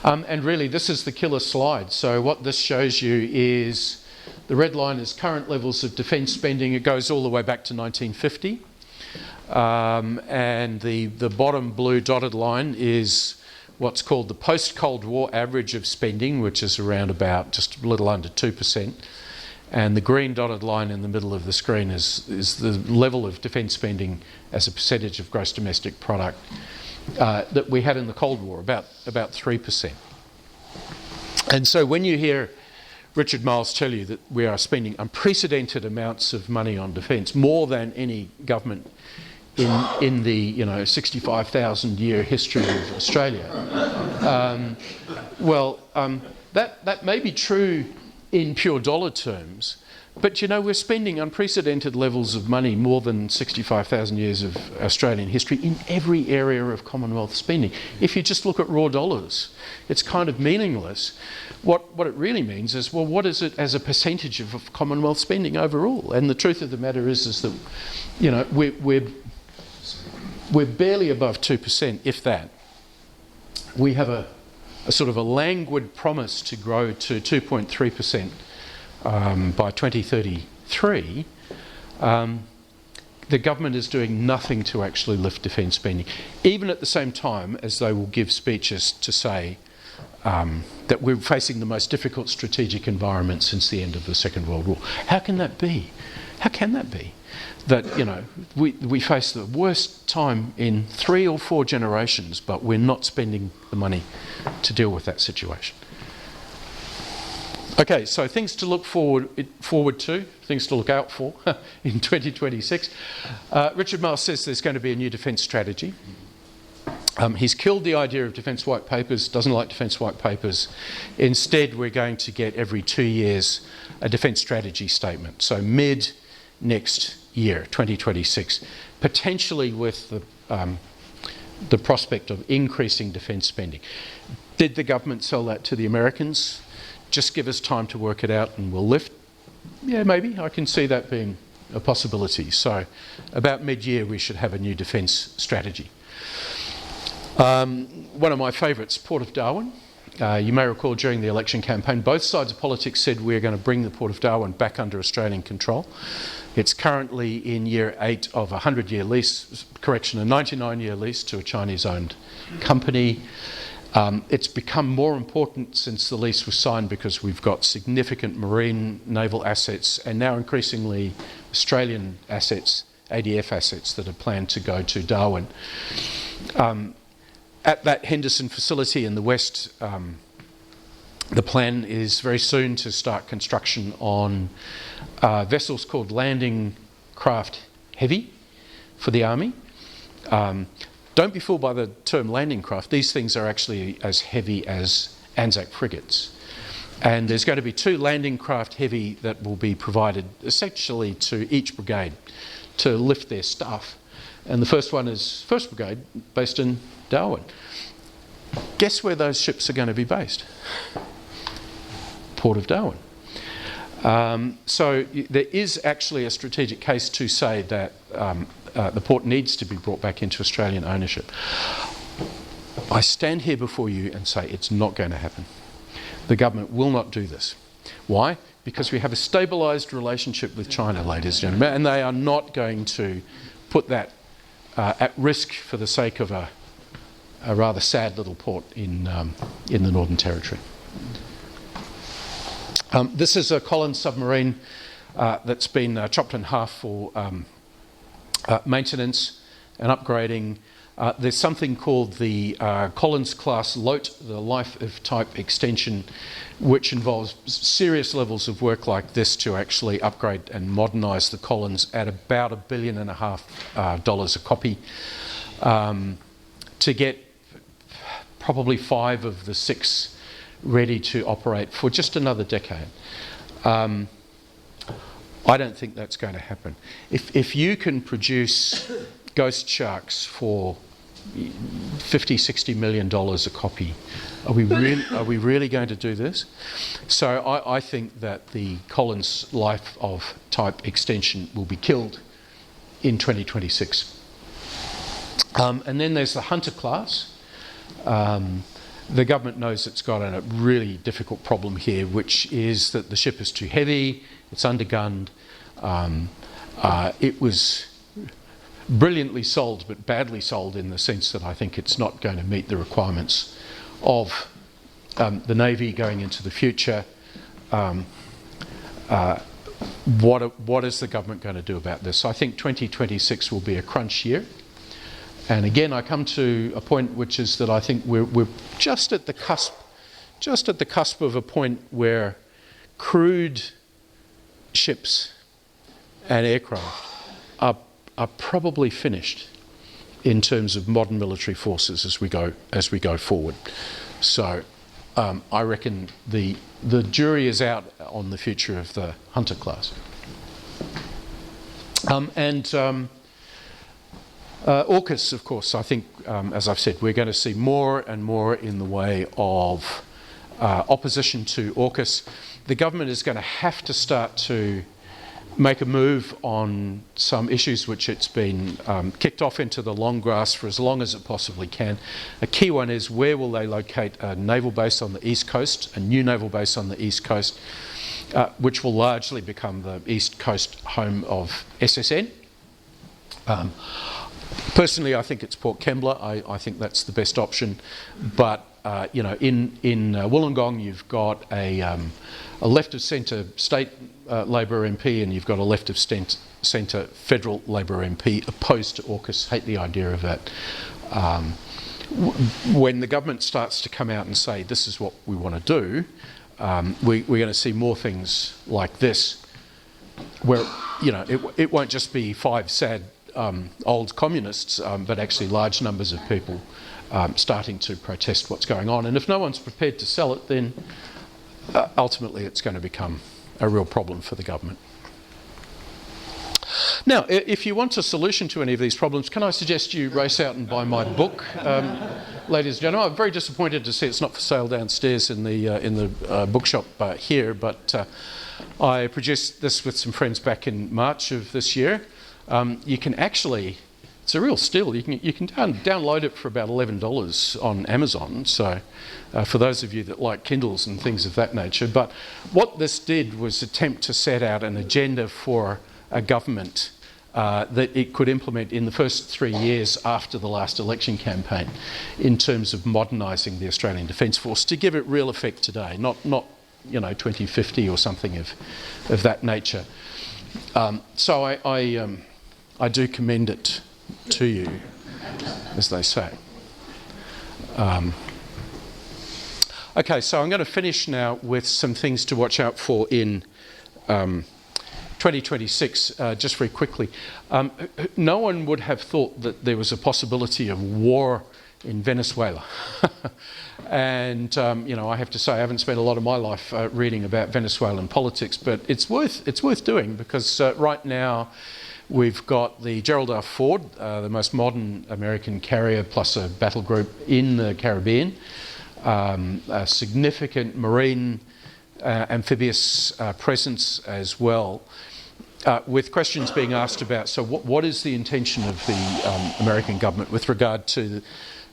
And really, this is the killer slide. So what this shows you is the red line is current levels of defence spending. It goes all the way back to 1950. And the bottom blue dotted line is what's called the post-Cold War average of spending, which is around about just a little under 2%. And the green dotted line in the middle of the screen is the level of defence spending as a percentage of gross domestic product that we had in the Cold War, about 3%. And so when you hear Richard Marles tell you that we are spending unprecedented amounts of money on defence, more than any government in the 65,000-year history of Australia, that may be true in pure dollar terms, but we're spending unprecedented levels of money, more than 65,000 years of Australian history, in every area of Commonwealth spending. If you just look at raw dollars, it's kind of meaningless. What it really means is, well, what is it as a percentage of Commonwealth spending overall? And the truth of the matter is that we're barely above 2%, if that. We have a sort of a languid promise to grow to 2.3% by 2033. The government is doing nothing to actually lift defence spending, even at the same time as they will give speeches to say that we're facing the most difficult strategic environment since the end of the Second World War. How can that be? How can that be? That, we face the worst time in 3 or 4 generations, but we're not spending the money to deal with that situation. Okay, so things to look forward to, things to look out for in 2026. Richard Marles says there's going to be a new defence strategy. He's killed the idea of defence white papers, doesn't like defence white papers. Instead, we're going to get every 2 years a defence strategy statement. So mid next year, 2026, potentially with the prospect of increasing defence spending. Did the government sell that to the Americans? Just give us time to work it out and we'll lift? Yeah, maybe. I can see that being a possibility. So about mid-year we should have a new defence strategy. One of my favourites, Port of Darwin. You may recall during the election campaign, both sides of politics said we're going to bring the Port of Darwin back under Australian control. It's currently in year 8 of a 100-year lease, a 99-year lease to a Chinese-owned company. It's become more important since the lease was signed because we've got significant marine naval assets and now increasingly Australian assets, ADF assets, that are planned to go to Darwin. At that Henderson facility in the west, the plan is very soon to start construction on vessels called landing craft heavy for the Army. Don't be fooled by the term landing craft. These things are actually as heavy as Anzac frigates. And there's going to be 2 landing craft heavy that will be provided essentially to each brigade to lift their stuff. And the first one is 1st Brigade, based in Darwin. Guess where those ships are going to be based? Port of Darwin. So there is actually a strategic case to say that the port needs to be brought back into Australian ownership. I stand here before you and say it's not going to happen. The government will not do this. Why? Because we have a stabilised relationship with China, ladies and gentlemen, and they are not going to put that at risk for the sake of a rather sad little port in the Northern Territory. This is a Collins submarine that's been chopped in half for maintenance and upgrading. There's something called the Collins class LOTE, the Life of Type Extension, which involves serious levels of work like this to actually upgrade and modernise the Collins at about $1.5 billion a copy, to get probably 5 of the 6 ready to operate for just another decade. I don't think that's going to happen. If you can produce ghost sharks for $50–60 million a copy, are we really going to do this? So I think that the Collins Life of Type Extension will be killed in 2026. And then there's the Hunter class. The government knows it's got a really difficult problem here, which is that the ship is too heavy, it's undergunned. It was brilliantly sold, but badly sold in the sense that I think it's not going to meet the requirements of the Navy going into the future. What is the government going to do about this? I think 2026 will be a crunch year. And again, I come to a point which is that I think we're just at the cusp of a point where crewed ships and aircraft are probably finished in terms of modern military forces as we go forward. So I reckon the jury is out on the future of the Hunter class. AUKUS, of course, I think, as I've said, we're going to see more and more in the way of opposition to AUKUS. The government is going to have to start to make a move on some issues which it's been kicked off into the long grass for as long as it possibly can. A key one is, where will they locate a naval base on the East Coast, a new naval base on the East Coast, which will largely become the East Coast home of SSN. Personally, I think it's Port Kembla. I think that's the best option. But in Wollongong, you've got a left of centre state Labor MP, and you've got a left of centre federal Labor MP opposed to AUKUS. Hate the idea of that. When the government starts to come out and say this is what we want to do, we're going to see more things like this, where it won't just be 5 sad old communists, but actually large numbers of people starting to protest what's going on. And if no one's prepared to sell it, then ultimately it's going to become a real problem for the government. Now, if you want a solution to any of these problems, can I suggest you race out and buy my book, ladies and gentlemen? I'm very disappointed to see it's not for sale downstairs in the bookshop here, but I produced this with some friends back in March of this year. You can actually, it's a real steal, you can download it for about $11 on Amazon, so for those of you that like Kindles and things of that nature. But what this did was attempt to set out an agenda for a government that it could implement in the first 3 years after the last election campaign in terms of modernising the Australian Defence Force to give it real effect today, not 2050 or something of that nature. So I do commend it to you, as they say. Okay, so I'm going to finish now with some things to watch out for in 2026, just very quickly. No one would have thought that there was a possibility of war in Venezuela. And, I have to say I haven't spent a lot of my life reading about Venezuelan politics, but it's worth doing, because right now we've got the Gerald R. Ford, the most modern American carrier plus a battle group in the Caribbean, a significant marine amphibious presence as well, with questions being asked about, so what is the intention of the American government with regard to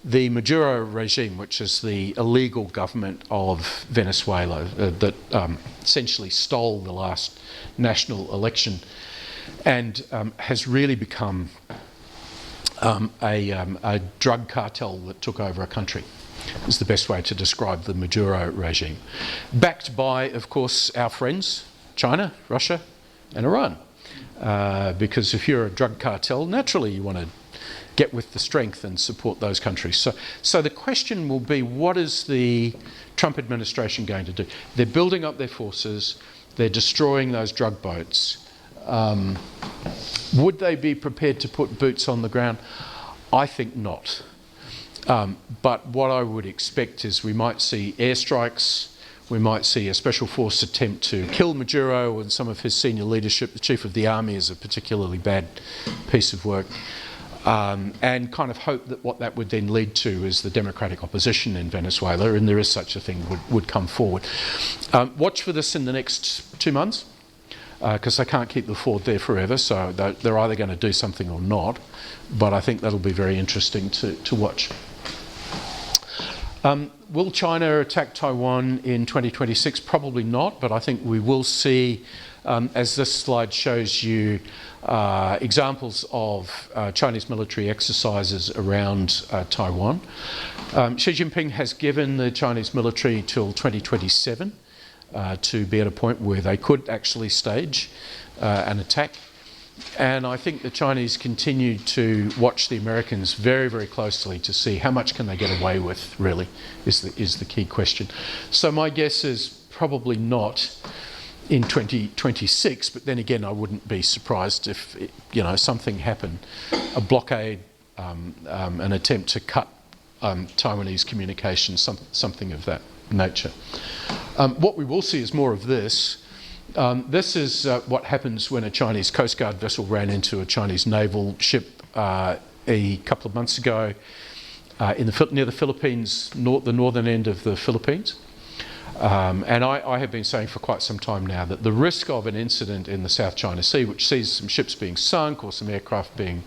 the Maduro regime, which is the illegal government of Venezuela that essentially stole the last national election and has really become a drug cartel that took over a country, is the best way to describe the Maduro regime. Backed by, of course, our friends, China, Russia and Iran. Because if you're a drug cartel, naturally you want to get with the strength and support those countries. So the question will be, what is the Trump administration going to do? They're building up their forces, they're destroying those drug boats. Would they be prepared to put boots on the ground? I think not. But what I would expect is we might see airstrikes, we might see a special force attempt to kill Maduro and some of his senior leadership. The chief of the army is a particularly bad piece of work. And kind of hope that what that would then lead to is the democratic opposition in Venezuela, and there is such a thing, would come forward. Watch for this in the next 2 months, because they can't keep the Ford there forever, so they're either going to do something or not, but I think that'll be very interesting to watch. Will China attack Taiwan in 2026? Probably not, but I think we will see, as this slide shows you, examples of Chinese military exercises around Taiwan. Xi Jinping has given the Chinese military till 2027 to be at a point where they could actually stage an attack. And I think the Chinese continue to watch the Americans very, very closely to see how much can they get away with, really, is the key question. So my guess is probably not in 2026, but then again, I wouldn't be surprised if something happened, a blockade, an attempt to cut Taiwanese communications, something of that nature. What we will see is more of this. This is what happens when a Chinese Coast Guard vessel ran into a Chinese naval ship a couple of months ago near the Philippines, the northern end of the Philippines. And I have been saying for quite some time now that the risk of an incident in the South China Sea, which sees some ships being sunk or some aircraft being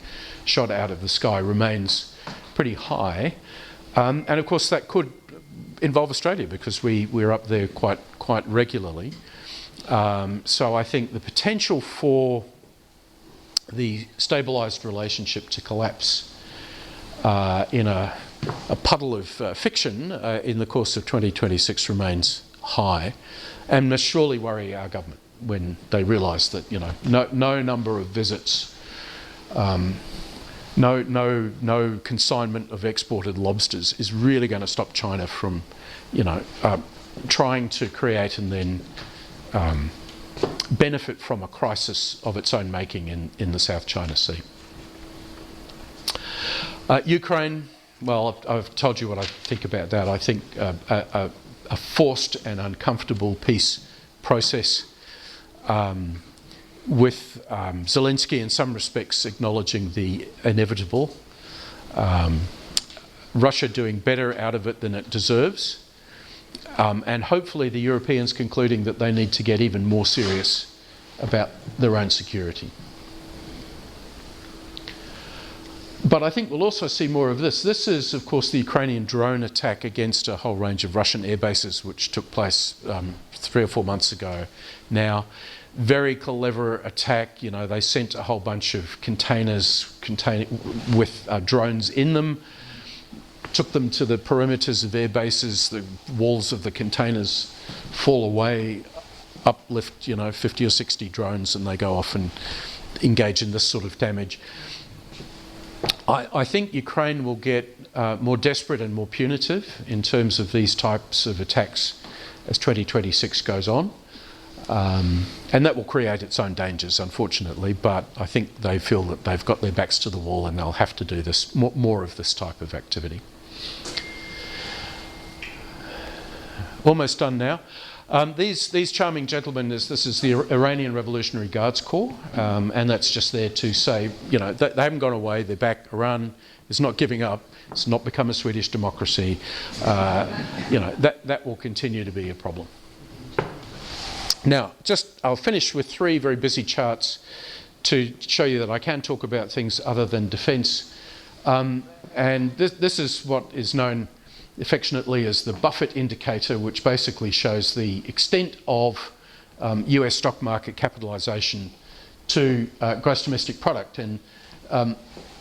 shot out of the sky, remains pretty high. And of course that could involve Australia, because we're up there quite regularly. So I think the potential for the stabilised relationship to collapse in a puddle of fiction in the course of 2026 remains high, and must surely worry our government when they realise that no number of visits, no consignment of exported lobsters is really going to stop China from trying to create and then benefit from a crisis of its own making in the South China Sea. Ukraine, well, I've told you what I think about that. I think a forced and uncomfortable peace process with Zelensky in some respects acknowledging the inevitable, Russia doing better out of it than it deserves, and hopefully the Europeans concluding that they need to get even more serious about their own security. But I think we'll also see more of this. This is, of course, the Ukrainian drone attack against a whole range of Russian air bases, which took place 3 or 4 months ago now. Very clever attack. They sent a whole bunch of containers with drones in them, took them to the perimeters of air bases. The walls of the containers fall away, uplift 50 or 60 drones, and they go off and engage in this sort of damage. I think Ukraine will get more desperate and more punitive in terms of these types of attacks as 2026 goes on. And that will create its own dangers, unfortunately, but I think they feel that they've got their backs to the wall and they'll have to do this more of this type of activity. Almost done now. These charming gentlemen, this is the Iranian Revolutionary Guards Corps, and that's just there to say, they haven't gone away, they're back. Iran is not giving up, it's not become a Swedish democracy. That will continue to be a problem. Now, I'll finish with three very busy charts to show you that I can talk about things other than defence. And this is what is known affectionately as the Buffett indicator, which basically shows the extent of US stock market capitalisation to gross domestic product. And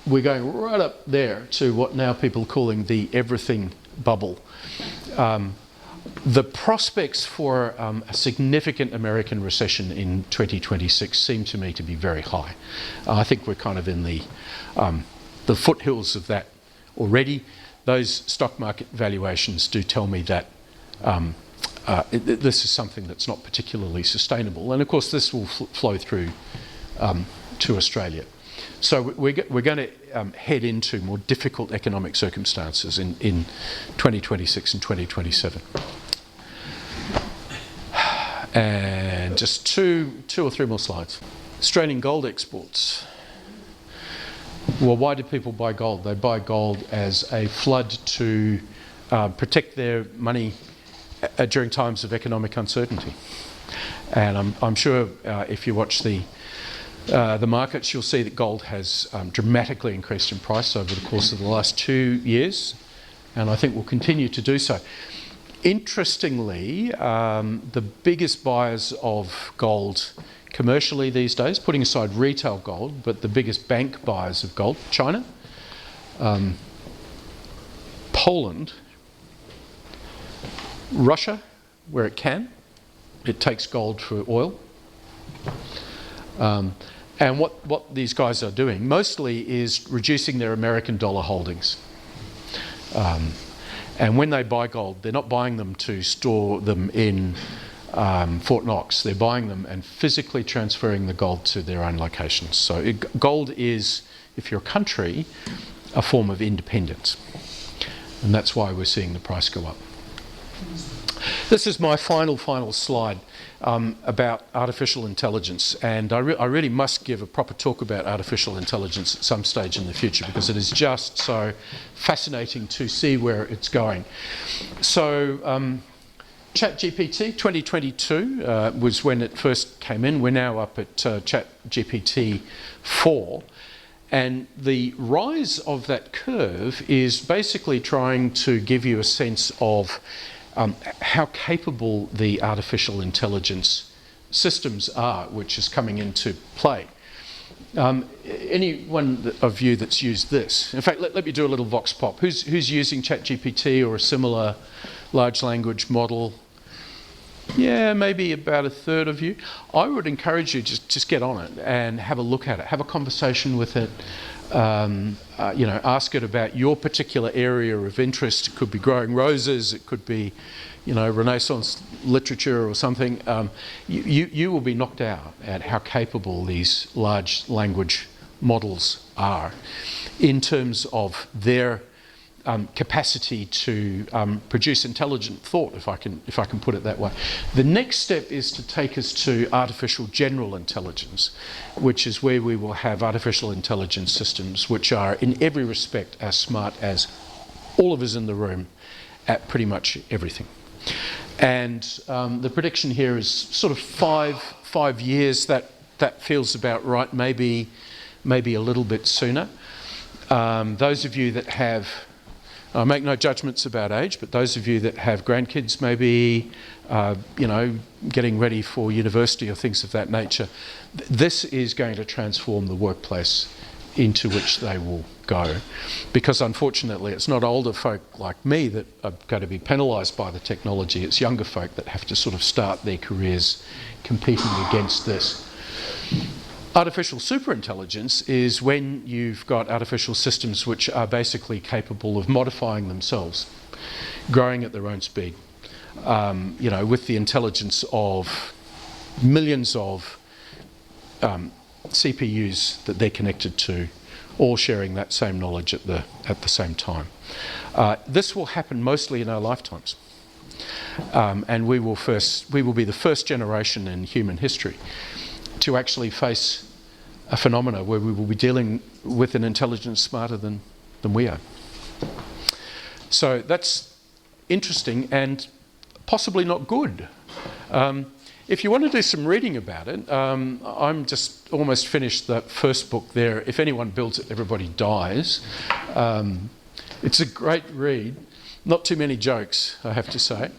we're going right up there to what now people are calling the everything bubble. The prospects for a significant American recession in 2026 seem to me to be very high. I think we're kind of in the foothills of that already. Those stock market valuations do tell me that this is something that's not particularly sustainable. And of course this will flow through to Australia. So we're going to head into more difficult economic circumstances in 2026 and 2027. And just two or three more slides. Australian gold exports. Well, why do people buy gold? They buy gold as a flood to protect their money during times of economic uncertainty. And I'm sure if you watch the markets, you'll see that gold has dramatically increased in price over the course of the last 2 years, and I think will continue to do so. Interestingly, the biggest buyers of gold commercially these days, putting aside retail gold, but the biggest bank buyers of gold, China, Poland, Russia, where it can. It takes gold for oil. And what these guys are doing mostly is reducing their American dollar holdings. And when they buy gold, they're not buying them to store them in Fort Knox. They're buying them and physically transferring the gold to their own locations. So gold is, if you're a country, a form of independence. And that's why we're seeing the price go up. This is my final slide about artificial intelligence, and I really must give a proper talk about artificial intelligence at some stage in the future, because it is just so fascinating to see where it's going. So ChatGPT 2022 was when it first came in. We're now up at ChatGPT 4. And the rise of that curve is basically trying to give you a sense of how capable the artificial intelligence systems are, which is coming into play. Any one of you that's used this? In fact, let me do a little vox pop. Who's using ChatGPT or a similar large language model? Yeah, maybe about a third of you. I would encourage you just get on it and have a look at it, have a conversation with it. Ask it about your particular area of interest. It could be growing roses, it could be, Renaissance literature or something. You will be knocked out at how capable these large language models are in terms of their capacity to produce intelligent thought, if I can put it that way. The next step is to take us to artificial general intelligence, which is where we will have artificial intelligence systems which are in every respect as smart as all of us in the room at pretty much everything. And the prediction here is sort of five years. That feels about right. Maybe a little bit sooner. Those of you that have, I make no judgments about age, but those of you that have grandkids, maybe getting ready for university or things of that nature, this is going to transform the workplace into which they will go, because unfortunately it's not older folk like me that are going to be penalised by the technology. It's younger folk that have to sort of start their careers competing against this. Artificial superintelligence is when you've got artificial systems which are basically capable of modifying themselves, growing at their own speed, with the intelligence of millions of CPUs that they're connected to, all sharing that same knowledge at the same time. This will happen mostly in our lifetimes, and we will be the first generation in human history to actually face a phenomena where we will be dealing with an intelligence smarter than we are. So that's interesting and possibly not good. if you want to do some reading about it, I'm just almost finished the first book there. If anyone builds it, everybody dies. It's a great read. Not too many jokes, I have to say.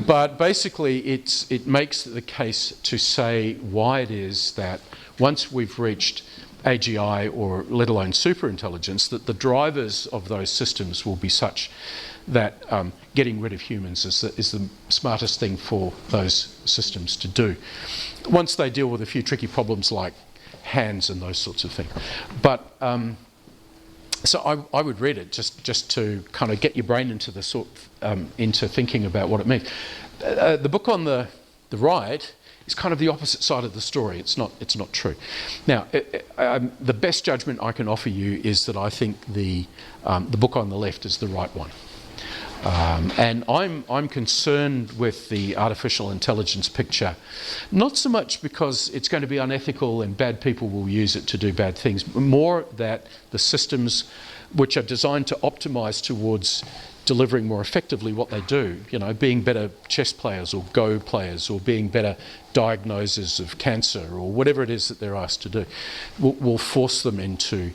But basically, it makes the case to say why it is that once we've reached AGI, or let alone superintelligence, that the drivers of those systems will be such that getting rid of humans is the smartest thing for those systems to do, once they deal with a few tricky problems like hands and those sorts of things. But so I would read it just to kind of get your brain into the into thinking about what it means. The book on the right is kind of the opposite side of the story. It's not true. Now, the best judgment I can offer you is that I think the book on the left is the right one. And I'm concerned with the artificial intelligence picture, not so much because it's going to be unethical and bad people will use it to do bad things, more that the systems which are designed to optimise towards delivering more effectively what they do, being better chess players or Go players, or being better diagnosers of cancer, or whatever it is that they're asked to do, will force them into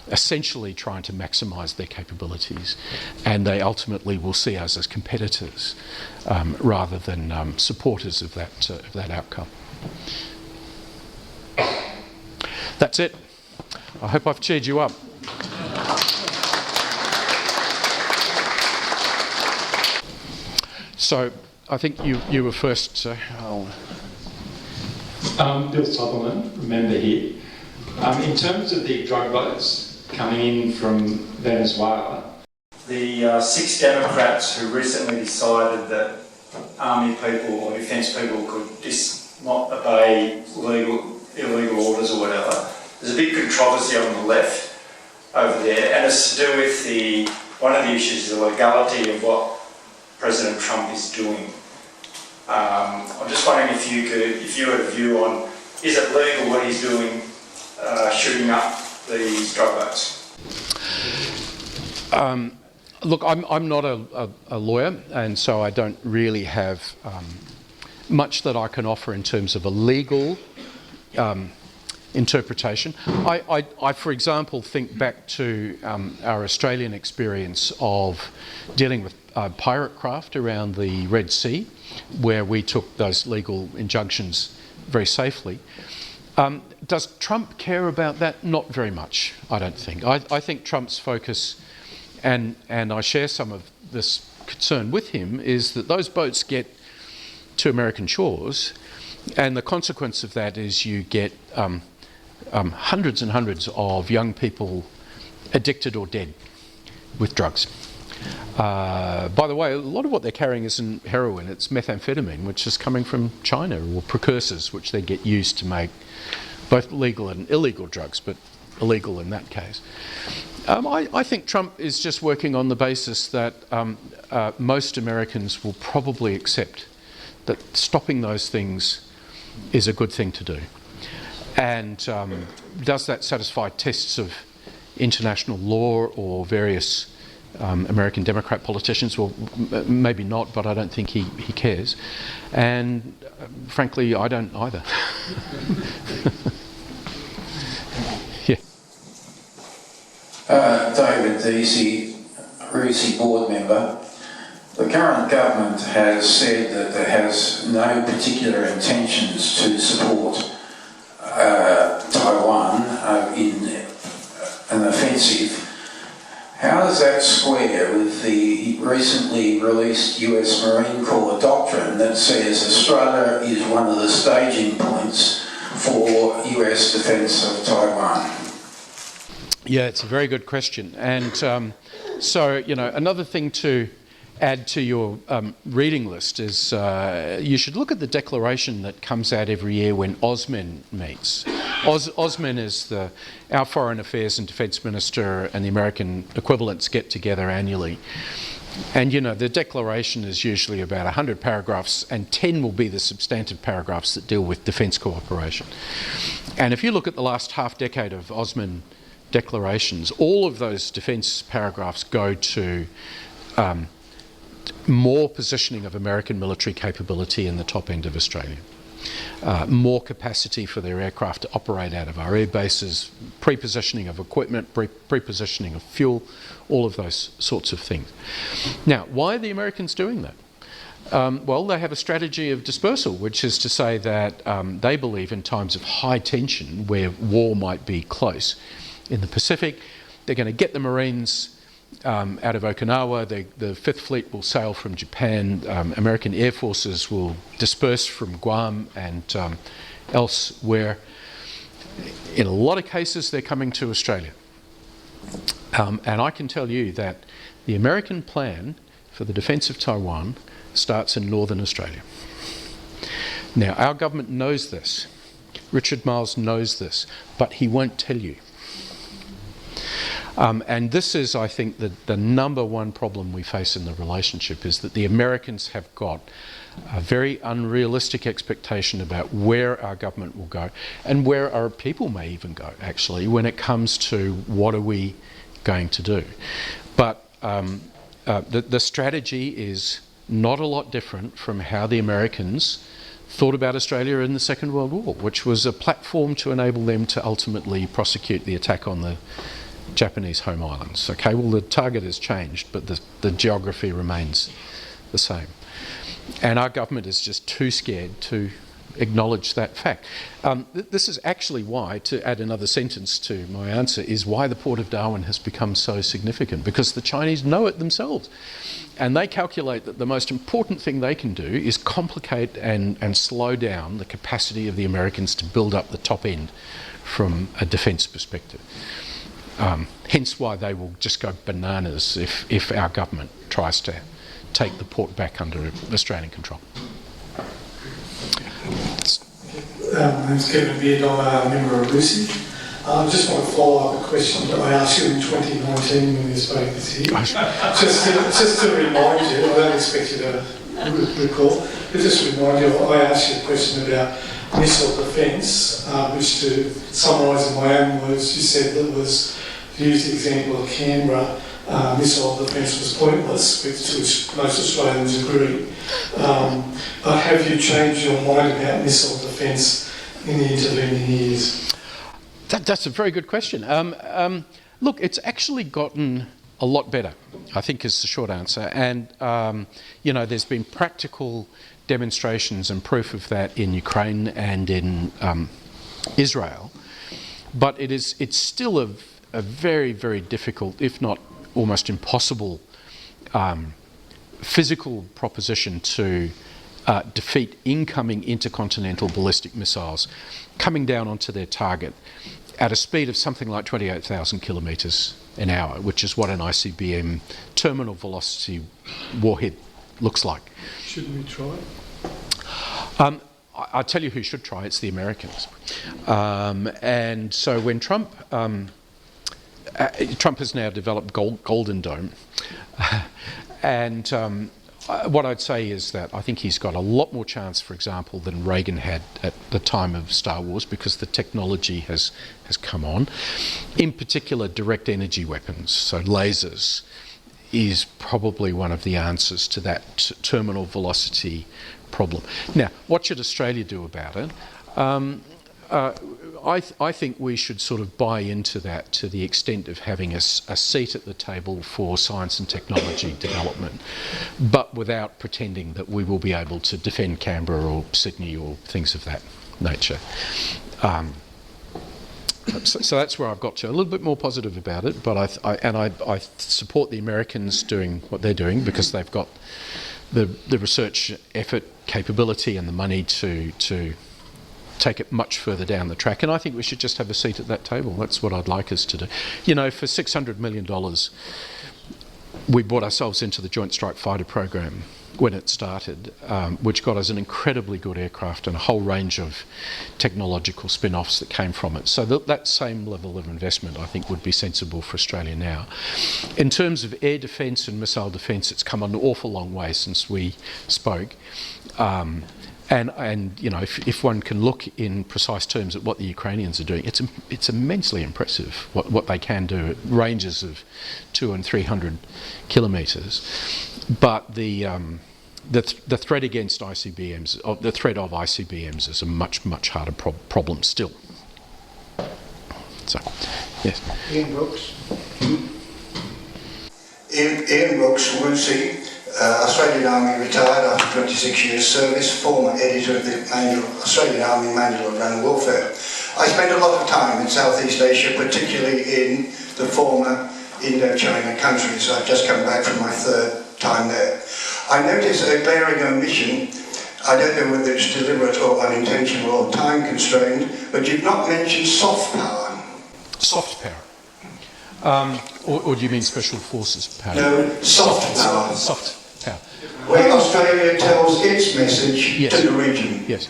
essentially trying to maximise their capabilities, and they ultimately will see us as competitors rather than supporters of that outcome. That's it. I hope I've cheered you up. So I think you were first. Bill Sutherland, member here. In terms of the drug boats coming in from Venezuela, the 6 Democrats who recently decided that army people or defence people could not obey illegal orders or whatever, there's a big controversy on the left over there, and it's to do with one of the issues is the legality of what President Trump is doing. I'm just wondering if you had a view on, is it legal what he's doing, shooting up these drug boats? Look, I'm not a lawyer, and so I don't really have much that I can offer in terms of a legal interpretation. I, for example, think back to our Australian experience of dealing with pirate craft around the Red Sea, where we took those legal injunctions very safely. Does Trump care about that? Not very much, I don't think. I think Trump's focus, and I share some of this concern with him, is that those boats get to American shores, and the consequence of that is you get hundreds and hundreds of young people addicted or dead with drugs. By the way, a lot of what they're carrying isn't heroin, it's methamphetamine, which is coming from China, or precursors which they get used to make both legal and illegal drugs, but illegal in that case. I think Trump is just working on the basis that most Americans will probably accept that stopping those things is a good thing to do. And does that satisfy tests of international law or various American Democrat politicians? Well, maybe not, but I don't think he cares. And frankly, I don't either. Yeah. David Deasy, RUSI board member. The current government has said that it has no particular intentions to support Taiwan in an offensive. How does that square with the recently released US Marine Corps doctrine that says Australia is one of the staging points for US defence of Taiwan? Yeah, it's a very good question. And so, another thing to add to your reading list is you should look at the declaration that comes out every year when OSMIN meets. OSMIN is our Foreign Affairs and Defence Minister and the American equivalents get together annually. And, the declaration is usually about 100 paragraphs, and 10 will be the substantive paragraphs that deal with defence cooperation. And if you look at the last half decade of OSMIN declarations, all of those defence paragraphs go to more positioning of American military capability in the top end of Australia. more capacity for their aircraft to operate out of our air bases, pre-positioning of equipment, pre-positioning of fuel, all of those sorts of things. Now, why are the Americans doing that? Well, they have a strategy of dispersal, which is to say that they believe in times of high tension, where war might be close in the Pacific, they're going to get the Marines out of Okinawa. The Fifth Fleet will sail from Japan. American air forces will disperse from Guam and elsewhere. In a lot of cases, they're coming to Australia. And I can tell you that the American plan for the defence of Taiwan starts in northern Australia. Now, our government knows this. Richard Marles knows this, but he won't tell you. And this is, I think, the number one problem we face in the relationship, is that the Americans have got a very unrealistic expectation about where our government will go, and where our people may even go, actually, when it comes to what are we going to do. But the strategy is not a lot different from how the Americans thought about Australia in the Second World War, which was a platform to enable them to ultimately prosecute the attack on the Japanese home islands. Okay, well, the target has changed, but the geography remains the same. And our government is just too scared to acknowledge that fact. This is actually why, to add another sentence to my answer, is why the Port of Darwin has become so significant, because the Chinese know it themselves. And they calculate that the most important thing they can do is complicate and slow down the capacity of the Americans to build up the top end from a defence perspective. Hence why they will just go bananas if our government tries to take the port back under Australian control. My name's Kevin Beard, I'm a member of Lucy. I just want to follow up a question that I asked you in 2019 when you spoke this year. just to remind you, I don't expect you to recall, but just to remind you, I asked you a question about missile defence, which, to summarise in my own words, you said that was, used the example of Canberra, missile defence was pointless, to which most Australians agree. But have you changed your mind about missile defence in the intervening years? That's a very good question. Look, it's actually gotten a lot better, I think, is the short answer. And, there's been practical demonstrations and proof of that in Ukraine and in Israel. But it's still a very, very difficult, if not almost impossible, physical proposition to defeat incoming intercontinental ballistic missiles coming down onto their target at a speed of something like 28,000 kilometres an hour, which is what an ICBM terminal velocity warhead looks like. Shouldn't we try? I'll tell you who should try, it's the Americans. And so when Trump has now developed Golden Dome, and what I'd say is that I think he's got a lot more chance, for example, than Reagan had at the time of Star Wars, because the technology has come on. In particular, direct energy weapons, so lasers, is probably one of the answers to that terminal velocity problem. Now, what should Australia do about it? I think we should sort of buy into that to the extent of having a seat at the table for science and technology development, but without pretending that we will be able to defend Canberra or Sydney or things of that nature. So that's where I've got to. A little bit more positive about it, but I support the Americans doing what they're doing, because they've got the research effort, capability and the money to take it much further down the track, and I think we should just have a seat at that table. That's what I'd like us to do. For $600 million, we brought ourselves into the Joint Strike Fighter program when it started, which got us an incredibly good aircraft and a whole range of technological spin-offs that came from it. So that same level of investment, I think, would be sensible for Australia now. In terms of air defence and missile defence, it's come an awful long way since we spoke. And if one can look in precise terms at what the Ukrainians are doing, it's immensely impressive what they can do at ranges of 200 and 300 kilometres. But the the threat against ICBMs, the threat of ICBMs is a much, much harder problem still. So, yes. Ian Brooks. Ian Brooks, Lucy, Australian Army, retired after 26 years service, former editor of the Australian Army Manual of Land Warfare. I spent a lot of time in Southeast Asia, particularly in the former Indochina countries. I've just come back from my third time there. I notice a glaring omission. I don't know whether it's deliberate or unintentional or time constrained, but you've not mentioned soft power. Soft power? Or do you mean special forces power? No, soft power. Soft power. Where Australia tells its message to the region. Yes.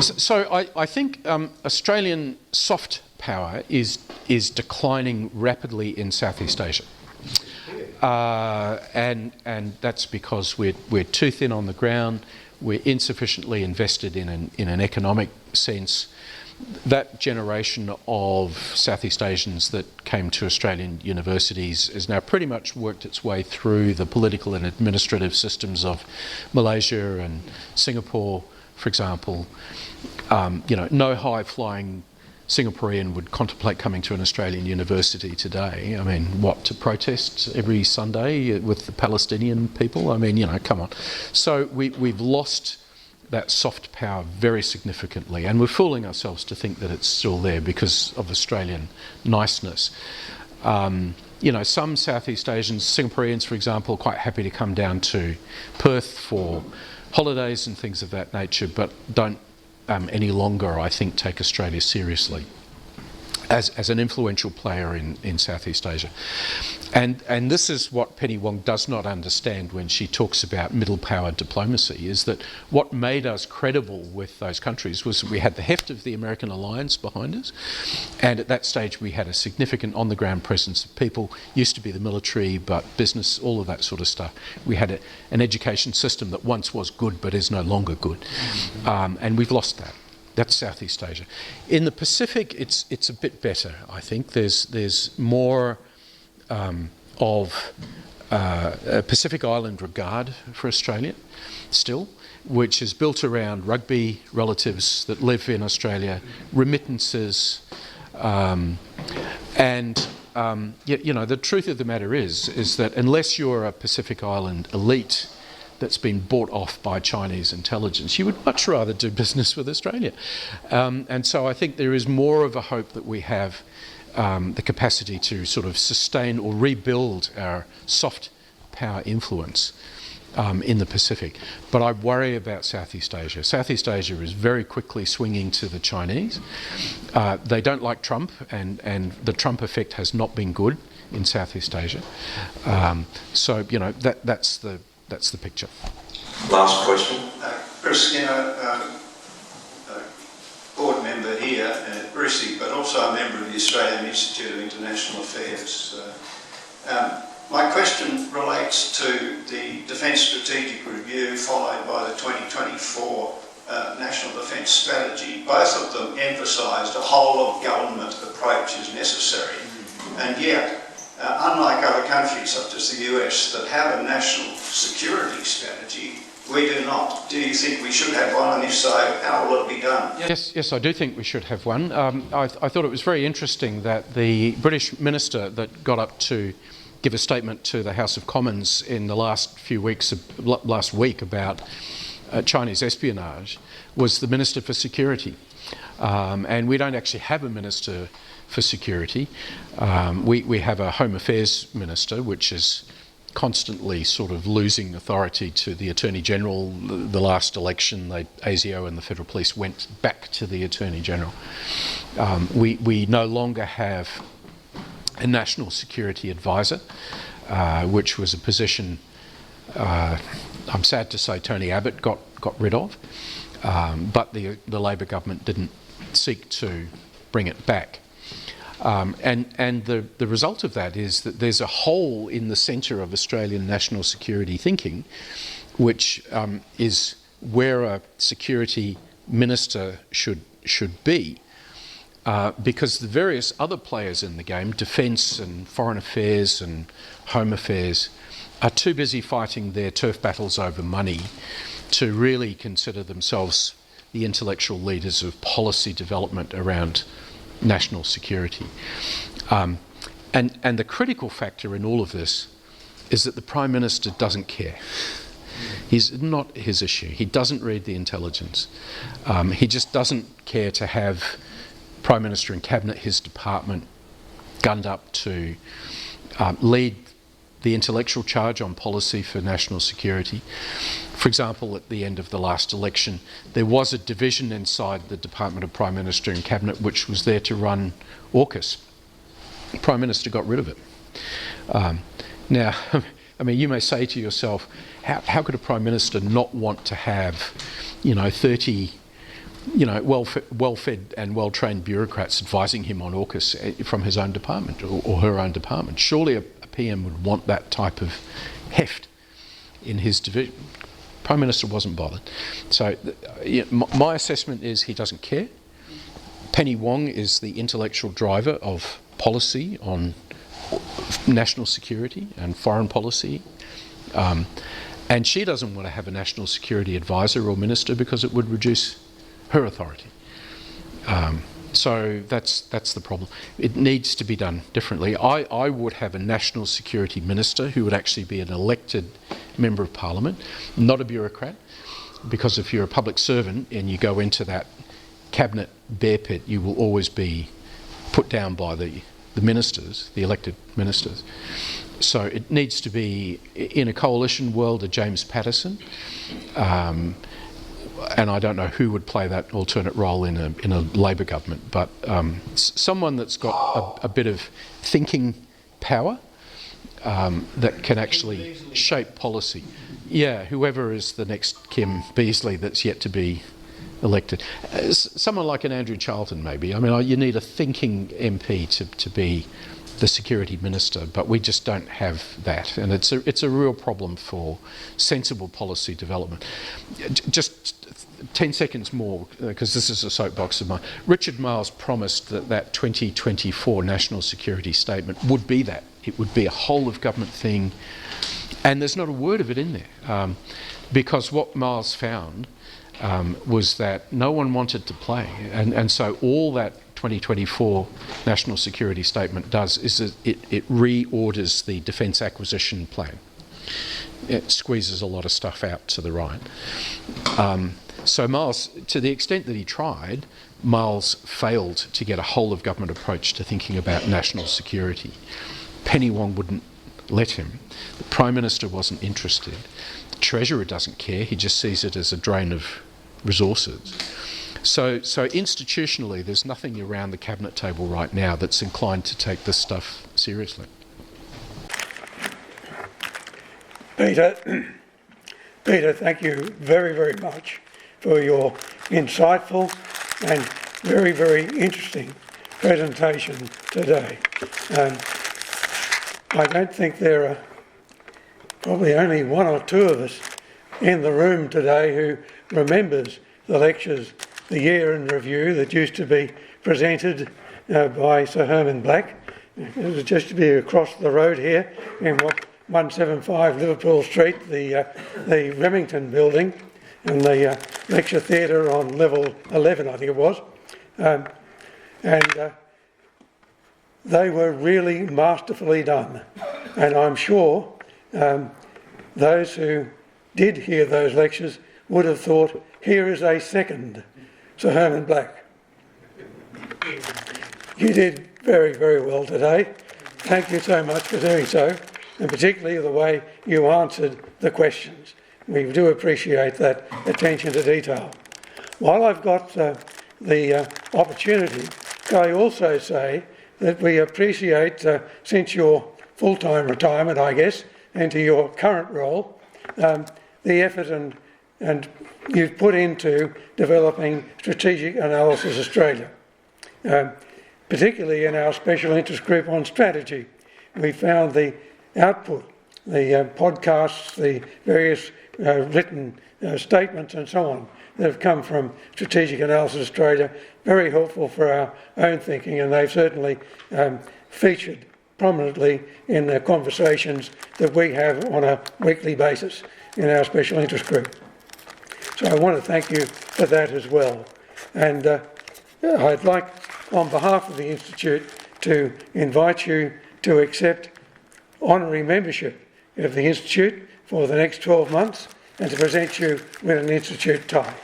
So I think Australian soft power is declining rapidly in Southeast Asia. And that's because we're too thin on the ground, we're insufficiently invested in an economic sense. That generation of Southeast Asians that came to Australian universities has now pretty much worked its way through the political and administrative systems of Malaysia and Singapore, for example. No high-flying Singaporean would contemplate coming to an Australian university today. I mean, what, to protest every Sunday with the Palestinian people? I mean, come on. So we've lost that soft power very significantly, and we're fooling ourselves to think that it's still there because of Australian niceness. Some Southeast Asians, Singaporeans for example, are quite happy to come down to Perth for holidays and things of that nature, but don't any longer, I think, take Australia seriously as an influential player in Southeast Asia. And this is what Penny Wong does not understand when she talks about middle power diplomacy, is that what made us credible with those countries was we had the heft of the American alliance behind us, and at that stage we had a significant on-the-ground presence of people, used to be the military, but business, all of that sort of stuff. We had an education system that once was good but is no longer good, and we've lost that. That's Southeast Asia. In the Pacific, it's a bit better, I think. There's more of a Pacific Island regard for Australia still, which is built around rugby relatives that live in Australia, remittances, the truth of the matter is that unless you're a Pacific Island elite that's been bought off by Chinese intelligence, you would much rather do business with Australia. And so I think there is more of a hope that we have the capacity to sort of sustain or rebuild our soft power influence in the Pacific. But I worry about Southeast Asia. Southeast Asia is very quickly swinging to the Chinese. They don't like Trump, and the Trump effect has not been good in Southeast Asia. That's the picture. Last question. Chris Skinner, board member here at Brucey, but also a member of the Australian Institute of International Affairs. My question relates to the Defence Strategic Review followed by the 2024 National Defence Strategy. Both of them emphasised a whole-of-government approach is necessary, and yet, unlike other countries such as the US that have a national security strategy, we do not. Do you think we should have one, and if so, how will it be done? Yes, I do think we should have one. I thought it was very interesting that the British minister that got up to give a statement to the House of Commons in the last week about Chinese espionage was the Minister for Security. And we don't actually have a Minister for Security. We have a Home Affairs Minister, which is constantly sort of losing authority to the Attorney General. The last election, ASIO and the Federal Police went back to the Attorney General. We no longer have a National Security Advisor, which was a position, I'm sad to say, Tony Abbott got rid of, but the Labor government didn't seek to bring it back. And the result of that is that there's a hole in the centre of Australian national security thinking, which is where a security minister should be. because the various other players in the game, defence and foreign affairs and home affairs, are too busy fighting their turf battles over money to really consider themselves the intellectual leaders of policy development around national security. And the critical factor in all of this is that the Prime Minister doesn't care. He's not his issue. He doesn't read the intelligence. He just doesn't care to have Prime Minister and Cabinet, his department, gunned up to lead the intellectual charge on policy for national security. For example, at the end of the last election, there was a division inside the Department of Prime Minister and Cabinet which was there to run AUKUS. The Prime Minister got rid of it. Now, I mean, you may say to yourself, how could a Prime Minister not want to have, 30 well-fed and well-trained bureaucrats advising him on AUKUS from his own department or her own department? Surely a PM would want that type of heft in his division. Prime Minister wasn't bothered. So my assessment is he doesn't care. Penny Wong is the intellectual driver of policy on national security and foreign policy. And she doesn't want to have a national security advisor or minister because it would reduce her authority. So that's the problem. It needs to be done differently. I would have a national security minister who would actually be an elected member of parliament, not a bureaucrat, because if you're a public servant and you go into that cabinet bear pit, you will always be put down by the ministers, the elected ministers. So it needs to be, in a coalition world, a James Patterson. And I don't know who would play that alternate role in a Labor government, but someone that's got a bit of thinking power that can actually shape policy. Yeah, whoever is the next Kim Beazley that's yet to be elected. Someone like an Andrew Charlton, maybe. I mean, you need a thinking MP to be the security minister, but we just don't have that, and it's a real problem for sensible policy development. Just 10 seconds more, because this is a soapbox of mine. Richard Marles promised that 2024 national security statement would be that. It would be a whole of government thing, and there's not a word of it in there, because what Marles found was that no one wanted to play, and so all that 2024 national security statement does is that it reorders the defence acquisition plan. It squeezes a lot of stuff out to the right. So Marles, to the extent that he tried, Marles failed to get a whole of government approach to thinking about national security. Penny Wong wouldn't let him. The Prime Minister wasn't interested. The Treasurer doesn't care. He just sees it as a drain of resources. So institutionally, there's nothing around the cabinet table right now that's inclined to take this stuff seriously. Peter, thank you very, very much for your insightful and very, very interesting presentation today. I don't think there are probably only one or two of us in the room today who remembers the lectures, the year in review that used to be presented by Sir Hermann Black. It was just to be across the road here in 175 Liverpool Street, the Remington building, and the lecture theatre on level 11, I think it was. And they were really masterfully done. And I'm sure those who did hear those lectures would have thought, here is a second Sir Hermann Black. You did very, very well today. Thank you so much for doing so, and particularly the way you answered the questions. We do appreciate that attention to detail. While I've got the opportunity, can I also say that we appreciate, since your full-time retirement, I guess, and to your current role, the effort and you've put into developing Strategic Analysis Australia, particularly in our special interest group on strategy. We found the output, the podcasts, the various written statements and so on that have come from Strategic Analysis Australia, very helpful for our own thinking, and they've certainly featured prominently in the conversations that we have on a weekly basis in our special interest group. So I want to thank you for that as well. And I'd like, on behalf of the Institute, to invite you to accept honorary membership of the Institute for the next 12 months and to present you with an Institute tie.